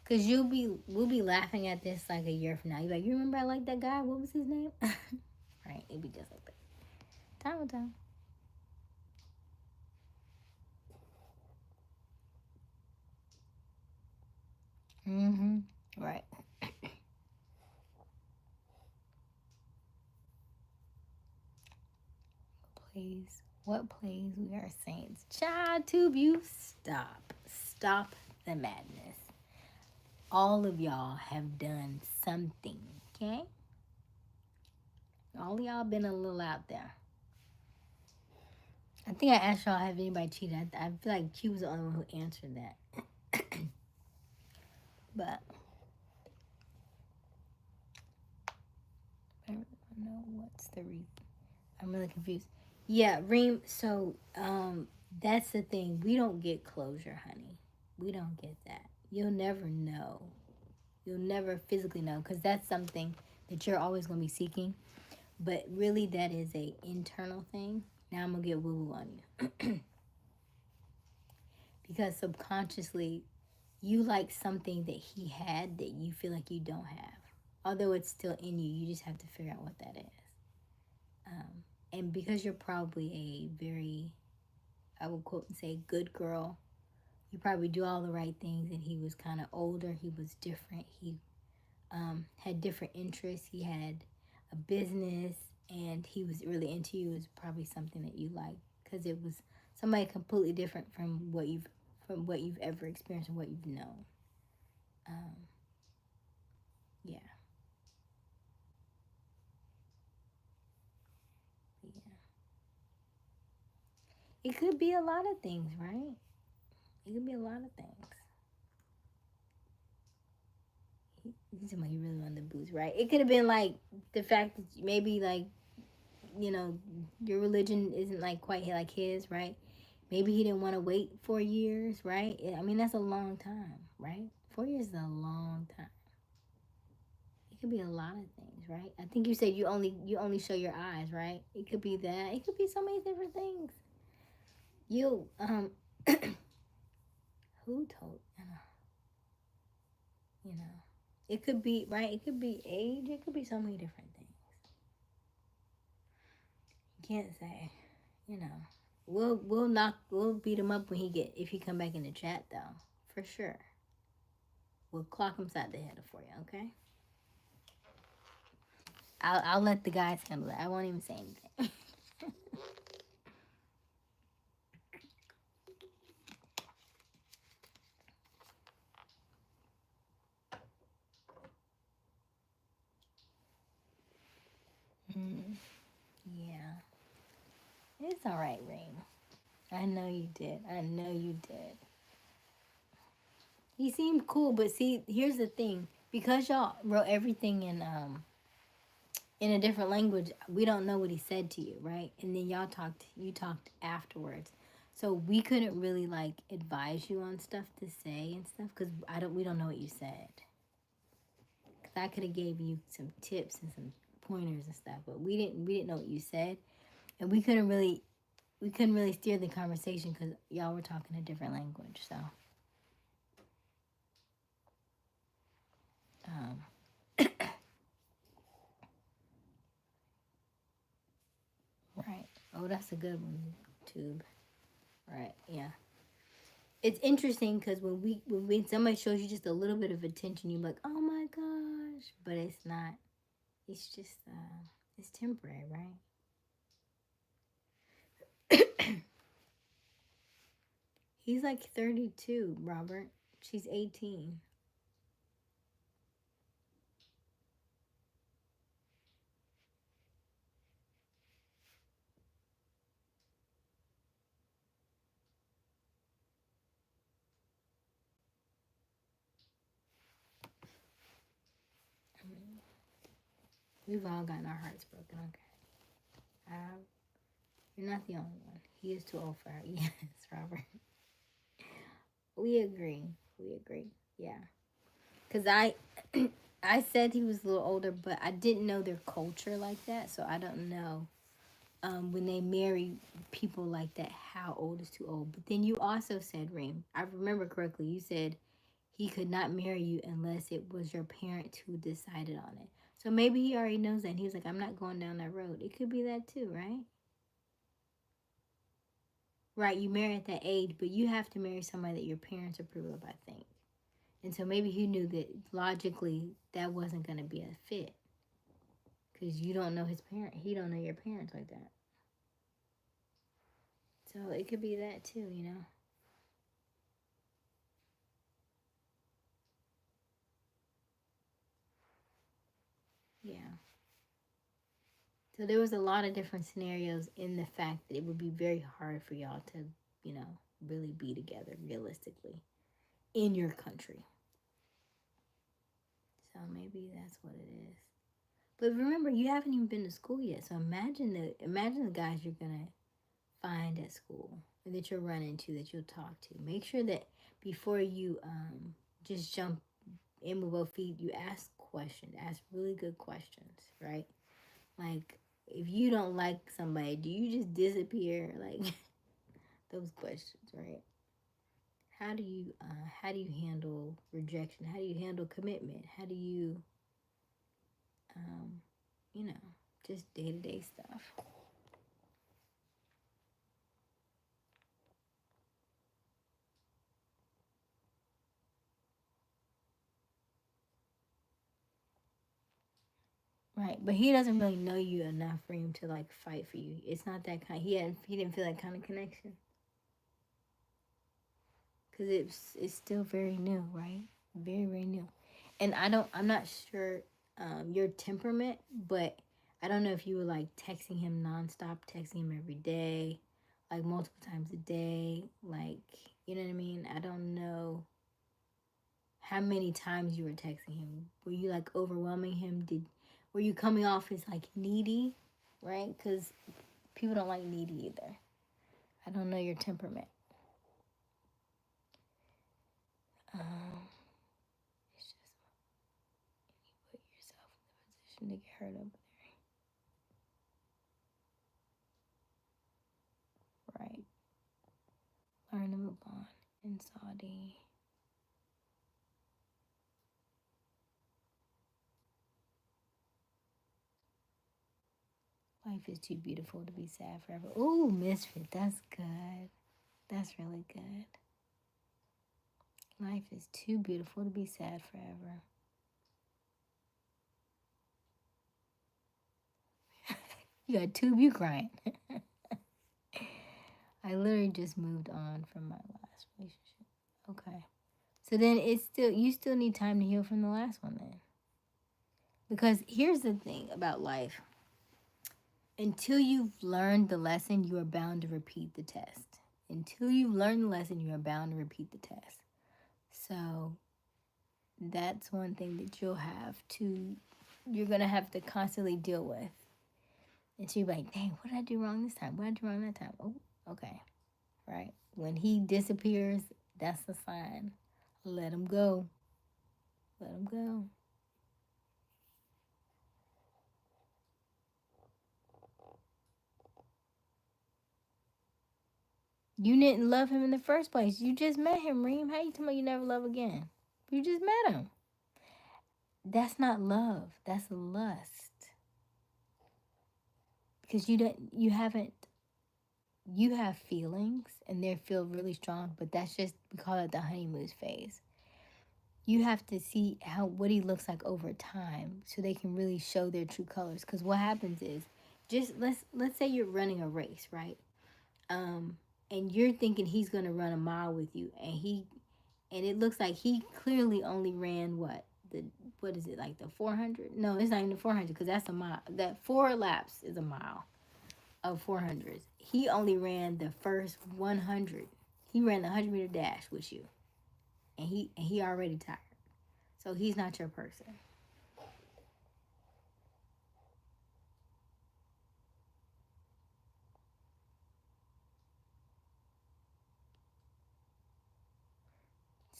Cause we'll be laughing at this like a year from now. You're like, you remember I liked that guy? What was his name? Right? It'd be just like that. Time will tell. Right. Please. What plays we are saints? Child tube, you stop. Stop the madness. All of y'all have done something, okay? All of y'all been a little out there. I think I asked y'all, have anybody cheated? I feel like she was the only one who answered that. But I don't know what's the reason. I'm really confused. Yeah, Reem, so that's the thing. We don't get closure, honey. We don't get that. You'll never know. You'll never physically know, because that's something that you're always going to be seeking. But really, that is a internal thing. Now I'm going to get woo-woo on you. Because subconsciously, you like something that he had that you feel like you don't have. Although it's still in you, you just have to figure out what that is. And because you're probably a very, I would quote and say, good girl, you probably do all the right things, and he was kind of older, he was different, he had different interests, he had a business, and he was really into you. It was probably something that you liked, because it was somebody completely different from what you've ever experienced and what you've known. Yeah. It could be a lot of things, right? It could be a lot of things. He's somebody really wanted the booze, right? It could have been like the fact that maybe like, your religion isn't like quite like his, right? Maybe he didn't want to wait 4 years, right? I mean, that's a long time, right? 4 years is a long time. It could be a lot of things, right? I think you said you only show your eyes, right? It could be that. It could be so many different things. You who told it could be, right? It could be age. It could be so many different things. You can't say, we'll beat him up if he come back in the chat though, for sure. We'll clock him side the head for you, okay? I'll let the guys handle it. I won't even say anything. Yeah. It's all right, Rain. I know you did. He seemed cool, but see, here's the thing. Because y'all wrote everything in in a different language. We don't know what he said to you, right? And then you talked afterwards. So we couldn't really like advise you on stuff to say and stuff because we don't know what you said. Because I could have gave you some tips and some pointers and stuff, but we didn't know what you said, and we couldn't really steer the conversation because y'all were talking a different language. So, um, right. Oh, that's a good one, Tube. Right. Yeah. It's interesting because when somebody shows you just a little bit of attention, you're like, oh my gosh, but it's not. It's just it's temporary, right? He's like 32, Robert. She's 18. We've all gotten our hearts broken. Okay. You're not the only one. He is too old for her. Yes, Robert. We agree. We agree. Yeah. Cause I said he was a little older, but I didn't know their culture like that, so I don't know. When they marry people like that, how old is too old? But then you also said, Reem, I remember correctly. You said he could not marry you unless it was your parents who decided on it. So maybe he already knows that. And he was like, I'm not going down that road. It could be that too, right? Right, you marry at that age, but you have to marry somebody that your parents approve of, I think. And so maybe he knew that logically that wasn't going to be a fit because you don't know his parent. He don't know your parents like that. So it could be that too, you know. Yeah. So there was a lot of different scenarios in the fact that it would be very hard for y'all to, you know, really be together realistically in your country. So maybe that's what it is. But remember, you haven't even been to school yet. So imagine the guys you're gonna find at school that you'll run into, that you'll talk to. Make sure that before you just jump in with both feet, you ask questions. Ask really good questions, right? Like, if you don't like somebody, do you just disappear? Like those questions, right? How do you handle rejection? How do you handle commitment? How do you um, you know, just day to day stuff. Right, but he doesn't really know you enough for him to like fight for you. It's not that kind. He didn't feel that kind of connection because it's still very new, right? Very new. And I'm not sure your temperament, but I don't know if you were like texting him nonstop, texting him every day, like multiple times a day, like, you know what I mean? I don't know how many times you were texting him. Were you like overwhelming him? Were you coming off as like needy, right? Because people don't like needy either. I don't know your temperament. Um, it's just you put yourself in the position to get hurt over there, right? Learn to move on in Saudi. Life is too beautiful to be sad forever. Ooh, misfit. That's good. That's really good. Life is too beautiful to be sad forever. You got tube, you crying. I literally just moved on from my last relationship. Okay. So then you still need time to heal from the last one then. Because here's the thing about life. Until you've learned the lesson, you are bound to repeat the test. Until you've learned the lesson, you are bound to repeat the test. So that's one thing that you'll have to you're going to have to constantly deal with. And she'll be like, dang, what did I do wrong this time? What did I do wrong that time? Oh, okay. Right. When he disappears, that's a sign. Let him go. Let him go. You didn't love him in the first place. You just met him, Reem. How you talking about you never love again? You just met him. That's not love. That's lust. Because you haven't, you have feelings and they feel really strong, but that's just, we call it the honeymoon phase. You have to see what he looks like over time so they can really show their true colors. Because what happens is, just let's say you're running a race, right? And you're thinking he's gonna run a mile with you, and it looks like he clearly only ran what is it, like the 400? No, it's not even the 400 because that's a mile. That 4 laps is a mile of 400s. He only ran the first 100. He ran the 100-meter dash with you, and he already tired. So he's not your person.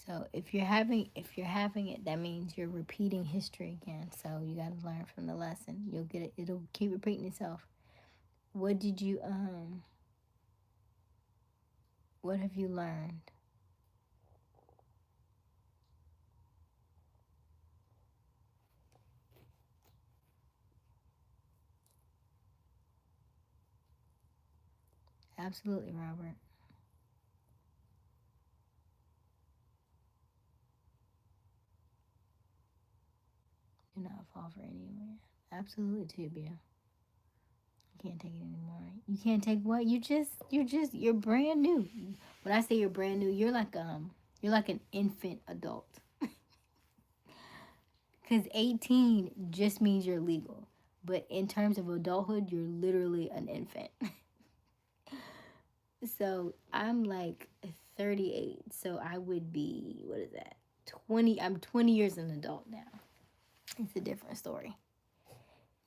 So if you're having it, that means you're repeating history again. So you got to learn from the lesson. You'll get it. It'll keep repeating itself. What did you what have you learned? Absolutely, Robert. Do not fall for any man. Absolutely, Tibia. You can't take it anymore. You can't take what? You're brand new. When I say you're brand new, you're like an infant adult. Cuz 18 just means you're legal. But in terms of adulthood, you're literally an infant. So, I'm like 38. So, I would be, what is that? 20. I'm 20 years an adult now. It's a different story.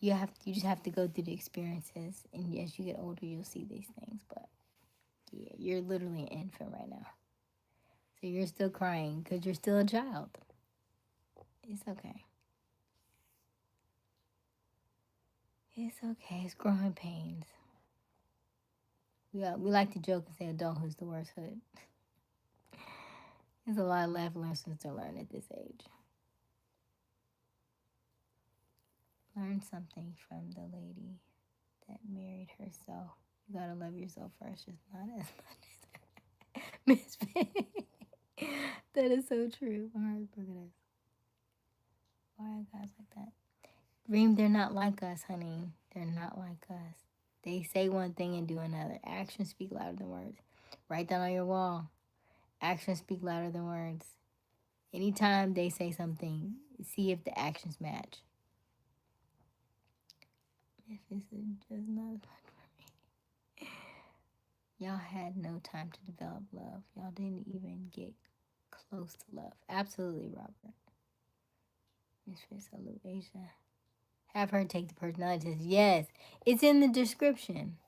You just have to go through the experiences, and as you get older you'll see these things. But yeah, you're literally an infant right now, so you're still crying because you're still a child. It's okay. It's okay. It's growing pains. We like to joke and say adulthood's the worst hood. There's a lot of life lessons to learn at this age. Learn something from the lady that married herself. You gotta love yourself first, just not as much as Miss Pig. That is so true. My heart's broken. Why are guys like that? Reem, they're not like us, honey. They're not like us. They say one thing and do another. Actions speak louder than words. Write that on your wall. Actions speak louder than words. Anytime they say something, see if the actions match. If it's just not fun for me. Y'all had no time to develop love. Y'all didn't even get close to love. Absolutely, Robert. Miss Salute Asia. Have her take the personality test. Yes, it's in the description.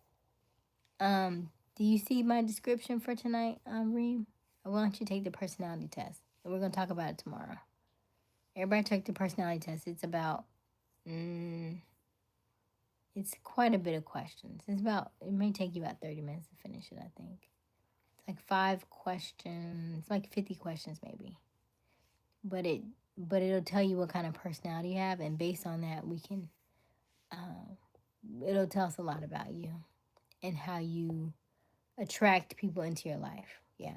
Do you see my description for tonight, Reem? I want you to take the personality test, and we're gonna talk about it tomorrow. Everybody take the personality test. It's about, it's quite a bit of questions. It may take you about 30 minutes to finish it. I think it's like 5 questions, like 50 questions maybe. But it'll tell you what kind of personality you have, and based on that, we can. It'll tell us a lot about you and how you attract people into your life. Yeah.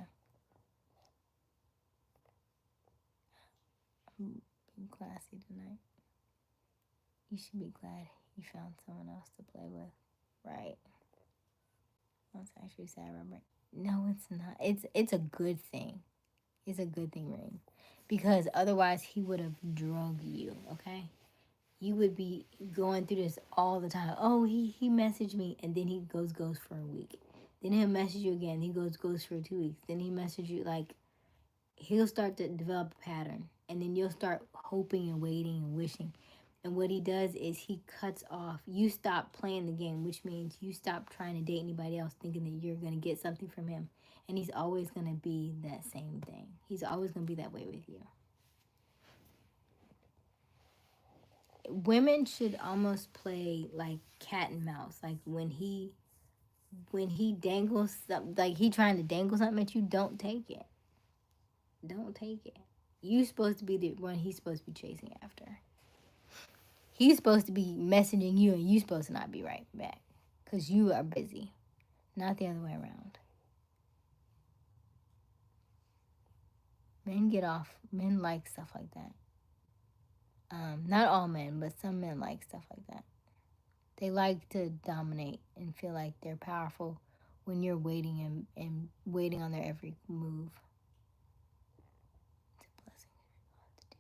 I'm being classy tonight. You should be glad you found someone else to play with. Right. That's actually sad, Robert. No, it's not. It's a good thing. It's a good thing, Ring. Because otherwise he would have drugged you, okay? You would be going through this all the time. Oh, he messaged me, and then he goes for a week. Then he'll message you again. He goes for 2 weeks. Then he message you, like, he'll start to develop a pattern, and then you'll start hoping and waiting and wishing. And what he does is he cuts off. You stop playing the game, which means you stop trying to date anybody else thinking that you're going to get something from him. And he's always going to be that same thing. He's always going to be that way with you. Women should almost play like cat and mouse. Like when he dangles something, like he trying to dangle something at you, don't take it. Don't take it. You supposed to be the one he's supposed to be chasing after. He's supposed to be messaging you and you supposed to not be right back. Because you are busy. Not the other way around. Men get off. Men like stuff like that. Not all men, but some men like stuff like that. They like to dominate and feel like they're powerful when you're waiting and waiting on their every move. It's a blessing to deal with the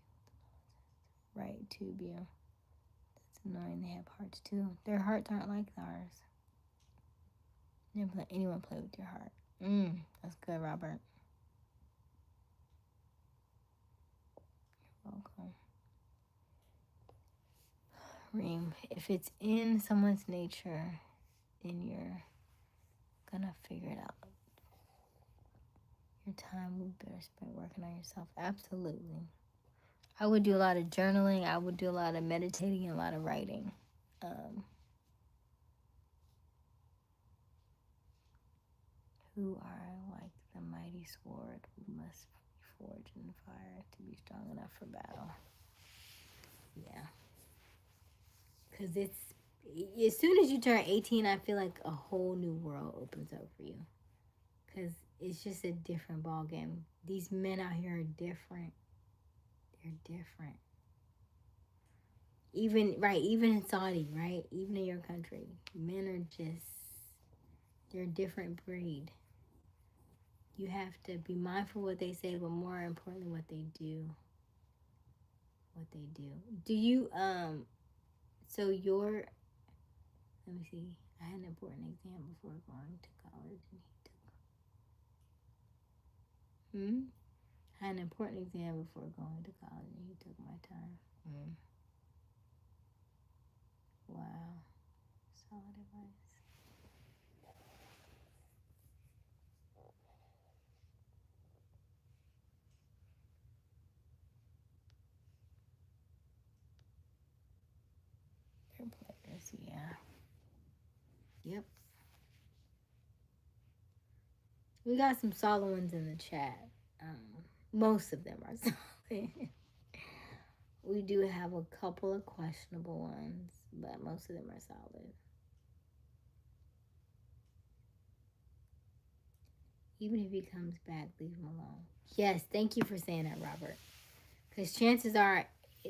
nonsense. Right, Tubio. That's annoying. They have hearts too. Their hearts aren't like ours. Never let anyone play with your heart. That's good, Robert. You're welcome. Reem, if it's in someone's nature, then you're gonna figure it out. Your time will be better spent working on yourself. Absolutely. I would do a lot of journaling. I would do a lot of meditating and a lot of writing. Who are like the mighty sword who must be forged in fire to be strong enough for battle. Yeah. Because it's, as soon as you turn 18, I feel like a whole new world opens up for you. Because it's just a different ball game. These men out here are different. They're different. Even in Saudi, right? Even in your country, men are just, they're a different breed. You have to be mindful of what they say, but more importantly, what they do. What they do. Do you, so your, let me see, I had an important exam before going to college, and he took, I had an important exam before going to college, and he took my time. Wow. Solid advice. They're players, yeah. Yep. We got some solid ones in the chat. Most of them are solid. We do have a couple of questionable ones, but most of them are solid. Even if he comes back, leave him alone. Yes, thank you for saying that, Robert. Because chances are,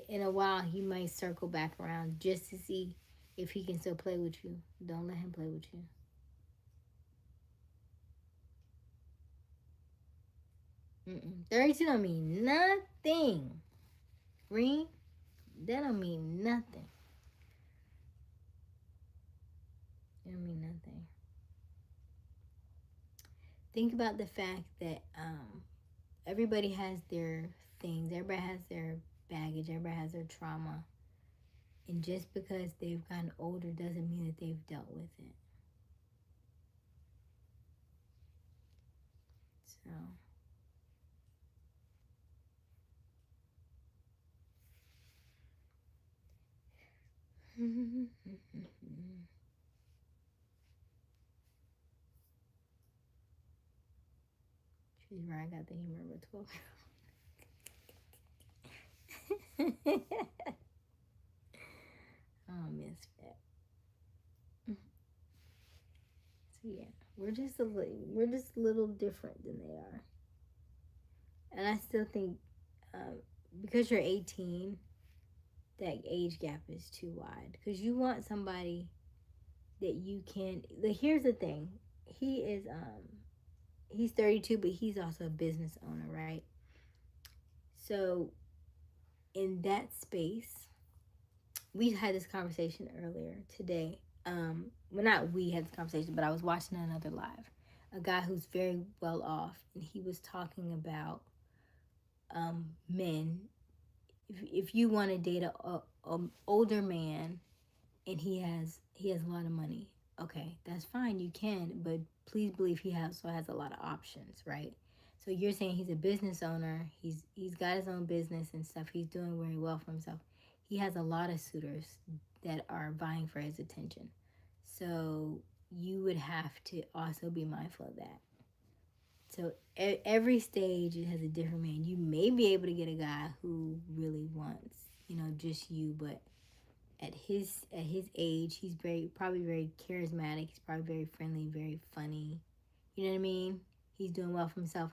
in a while, he might circle back around just to see if he can still play with you. Don't let him play with you. 32 don't mean nothing. Reem, that don't mean nothing. It don't mean nothing. Think about the fact that everybody has their things. Everybody has their baggage. Everybody has their trauma. And just because they've gotten older doesn't mean that they've dealt with it. So... She's right. I got the humor of a 12-year-old. Oh, misfit. So yeah, we're just a little different than they are. And I still think because you're 18, that age gap is too wide. Because you want somebody that you can. Here's the thing. He's 32, but he's also a business owner, right? So in that space, we had this conversation earlier today. Well, not we had this conversation, but I was watching another live. A guy who's very well off, and he was talking about men. If you want to date older man, and he has a lot of money. Okay, that's fine. You can, but please believe he also has a lot of options, right? So you're saying he's a business owner. He's got his own business and stuff. He's doing very well for himself. He has a lot of suitors that are vying for his attention. So you would have to also be mindful of that. So every stage it has a different man. You may be able to get a guy who really wants, just you, but at his age, he's probably very charismatic. He's probably very friendly, very funny. You know what I mean? He's doing well for himself.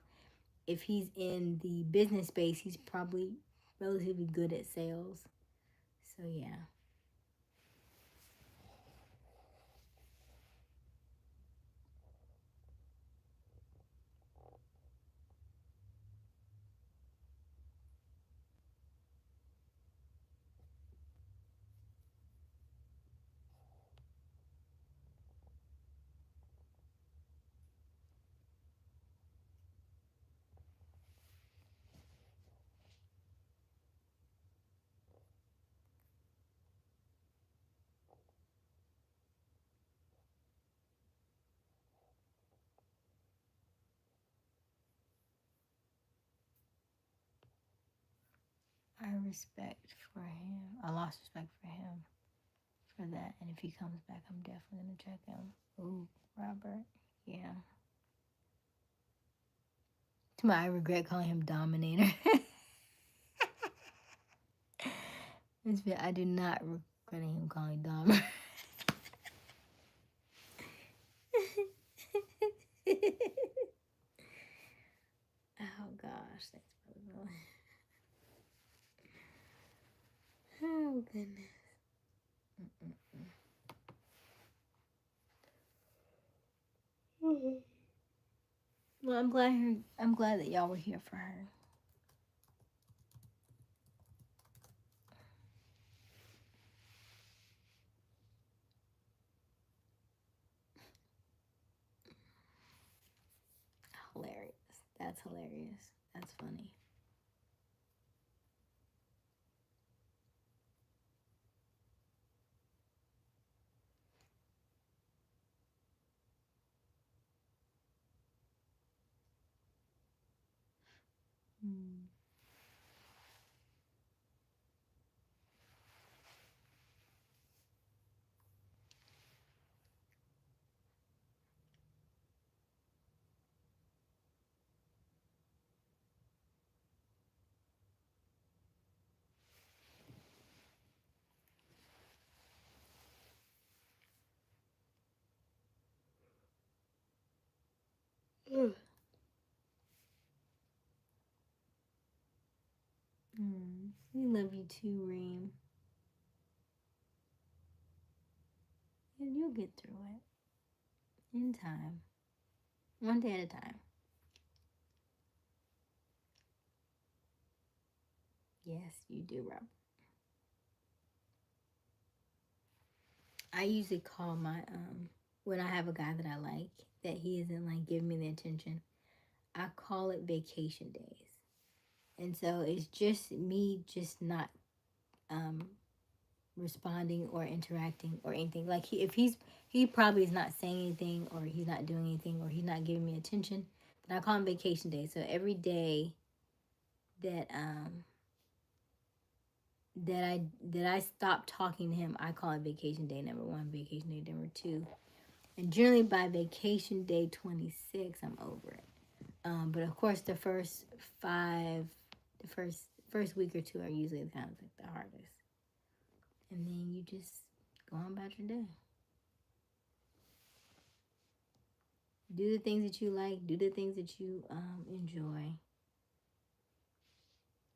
If he's in the business space, he's probably relatively good at sales. So yeah. I respect for him. I lost respect for him for that. And if he comes back, I'm definitely gonna check him. Ooh, Robert. Yeah. I regret calling him Dominator. I do not regret him calling Dom. Oh gosh, that's probably. Oh goodness. Well, I'm glad that y'all were here for her. Hilarious. That's hilarious. That's funny. Mm. Mm. We love you too, Reem. And you'll get through it in time, one day at a time. Yes, you do, Rob. I usually call my when I have a guy that I like that he isn't like giving me the attention. I call it vacation days, and so it's just me, just not um responding or interacting or anything. Like he probably is not saying anything or he's not doing anything or he's not giving me attention. But I call him vacation day. So every day that I stop talking to him, I call it vacation day number one, vacation day number two. And generally by vacation day 26, I'm over it. But of course the first first week or two are usually kind of like the hardest. And then you just go on about your day. Do the things that you like. Do the things that you enjoy.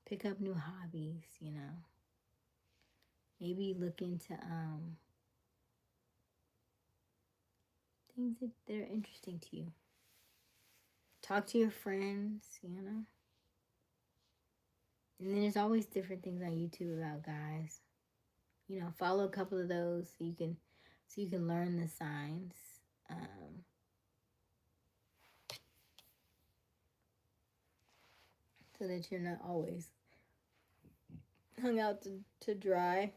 Pick up new hobbies, Maybe look into things that are interesting to you. Talk to your friends. And then there's always different things on YouTube about guys. Follow a couple of those so you can learn the signs. So that you're not always hung out to dry.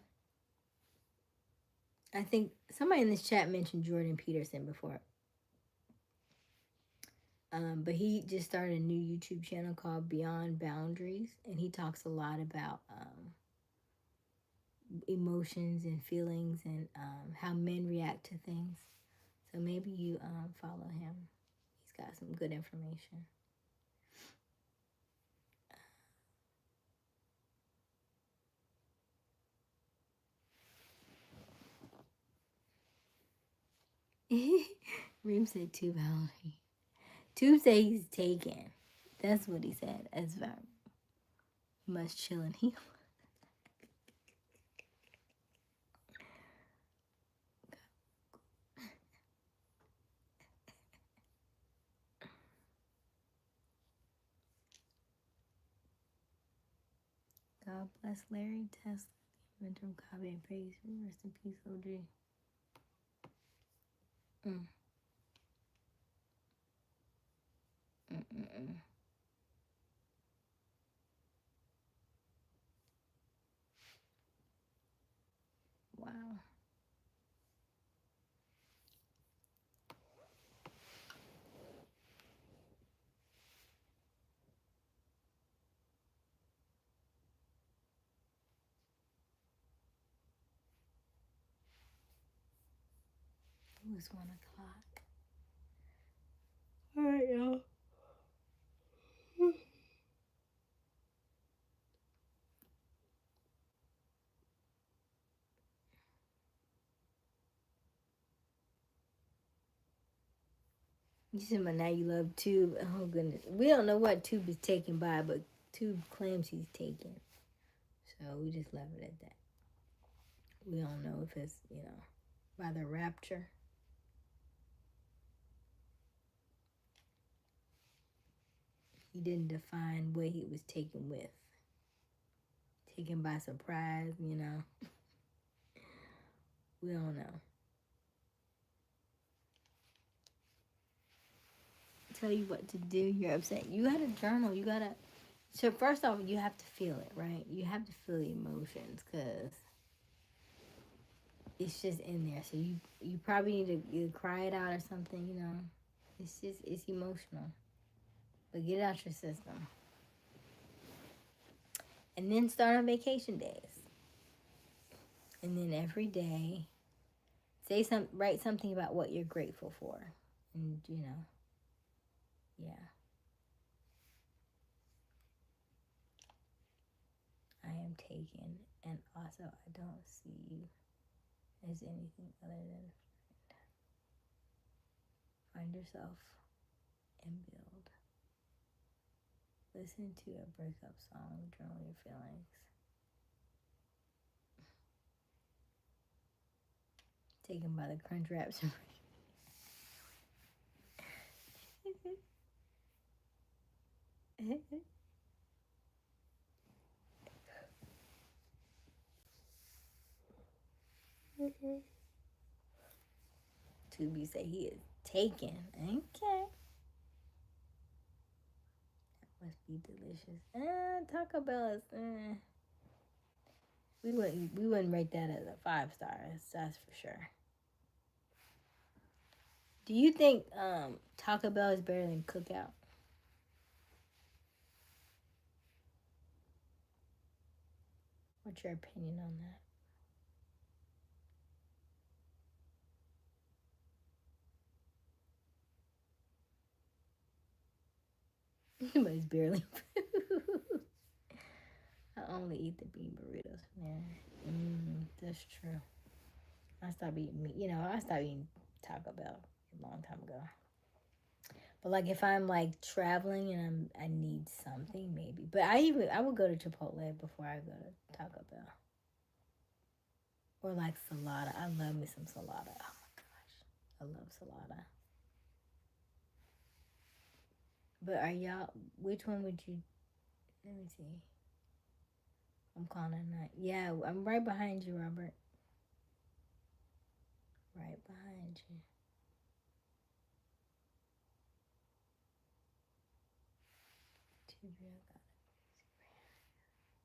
I think somebody in this chat mentioned Jordan Peterson before. But he just started a new YouTube channel called Beyond Boundaries, and he talks a lot about emotions and feelings and how men react to things. So maybe you follow him. He's got some good information. Reem said Tube holiday. Tube said he's taken. That's what he said. As very much chilling. He God bless Larry Tesla. Mental copy and paste. Rest in peace, OG. Wow. It was 1:00. All right, y'all. You said, but now you love Tube. Oh, goodness. We don't know what Tube is taken by, but Tube claims he's taken. So we just left it at that. We don't know if it's, by the rapture. He didn't define what he was taken with. Taken by surprise, We don't know. Tell you what to do. You're upset. You gotta journal. So first off, you have to feel it, right? You have to feel the emotions because it's just in there. So you probably need to either cry it out or something, It's emotional. But get it out your system. And then start on vacation days. And then every day, write something about what you're grateful for. And, yeah. I am taken, and also I don't see you as anything other than find yourself and build. Listen to a breakup song, journal your feelings. Taken by the crunch wraps. Tubi say he is taken. Okay. That must be delicious. Taco Bell is. We wouldn't rate that as a 5 stars. That's for sure. Do you think Taco Bell is better than Cookout? What's your opinion on that? But it's barely food. I only eat the bean burritos. Yeah, that's true. I stopped eating meat. I stopped eating Taco Bell a long time ago. But like if I'm like traveling and I need something maybe. But I would go to Chipotle before I go to Taco Bell. Or like salada. I love me some salada. Oh my gosh, I love salada. But are y'all? Which one would you? Let me see. I'm calling it night. Yeah, I'm right behind you, Robert. Right behind you.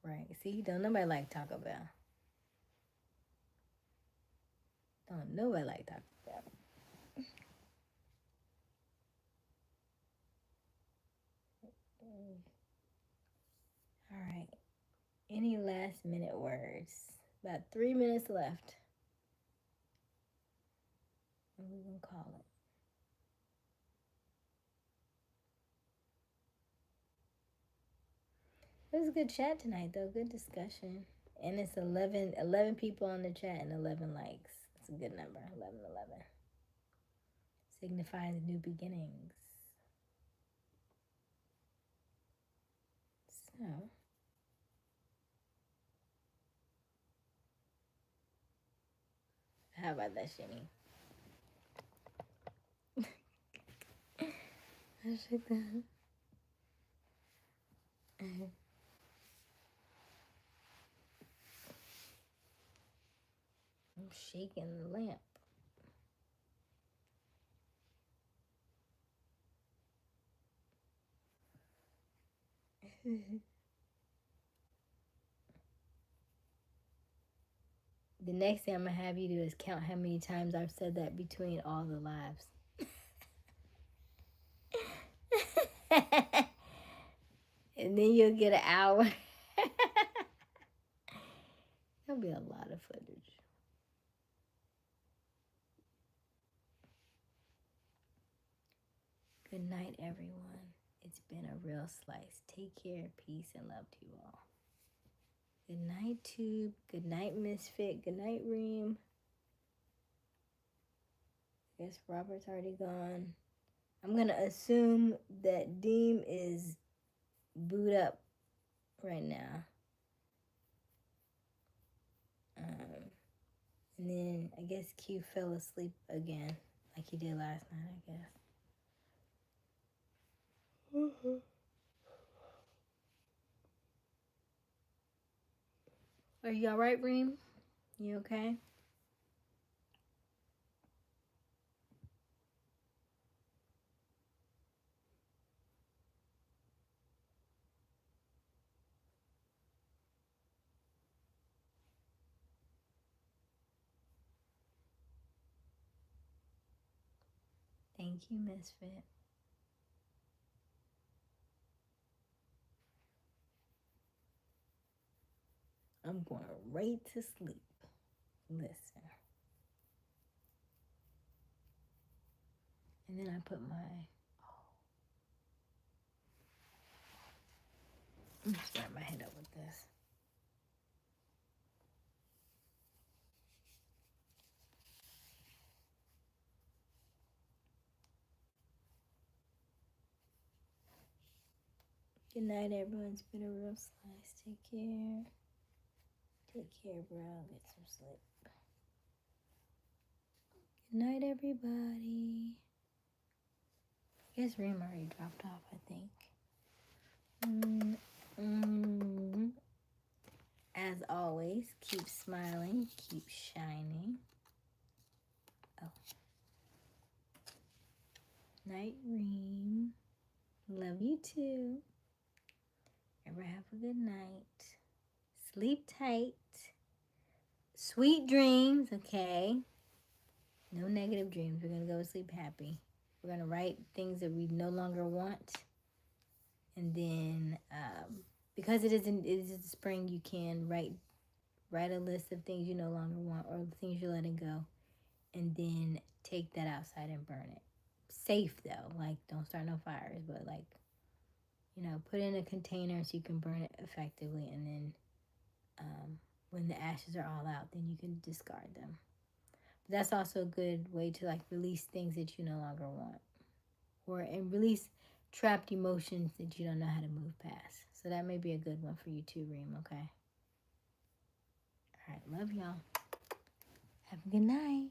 Right. See, don't nobody like Taco Bell. Don't nobody like Taco Bell. All right. Any last minute words? About 3 minutes left. What are we going to call it? It was a good chat tonight, though. Good discussion. And it's 11 people on the chat and 11 likes. It's a good number. 11. Signifies new beginnings. So, how about that, Shimmy? I shook that. I'm shaking the lamp. The next thing I'm going to have you do is count how many times I've said that between all the lives. And then you'll get an hour. That'll be a lot of footage. Good night, everyone. It's been a real slice. Take care, peace, and love to you all. Good night, Tube. Good night, Misfit. Good night, Reem. I guess Robert's already gone. I'm going to assume that Deem is boot up right now. And then I guess Q fell asleep again, like he did last night, I guess. Are you all right, Reem? You okay? Thank you, Misfit. I'm going right to sleep. Listen. And then I put my... I'm just wrap my head up with this. Good night, everyone. It's been a real slice. Take care. Take care, bro. Get some sleep. Good night, everybody. I guess Reem already dropped off, I think. As always, keep smiling, keep shining. Oh. Night, Reem. Love you too. Ever have a good night. Sleep tight. Sweet dreams, okay? No negative dreams. We're going to go to sleep happy. We're going to write things that we no longer want. And then, because it is the spring, you can write a list of things you no longer want or things you're letting go. And then take that outside and burn it. Safe, though. Like, don't start no fires. But, like, you know, put it in a container so you can burn it effectively. And then when the ashes are all out, then you can discard them. But that's also a good way to, like, release things that you no longer want. And release trapped emotions that you don't know how to move past. So that may be a good one for you too, Reem, okay? All right, love y'all. Have a good night.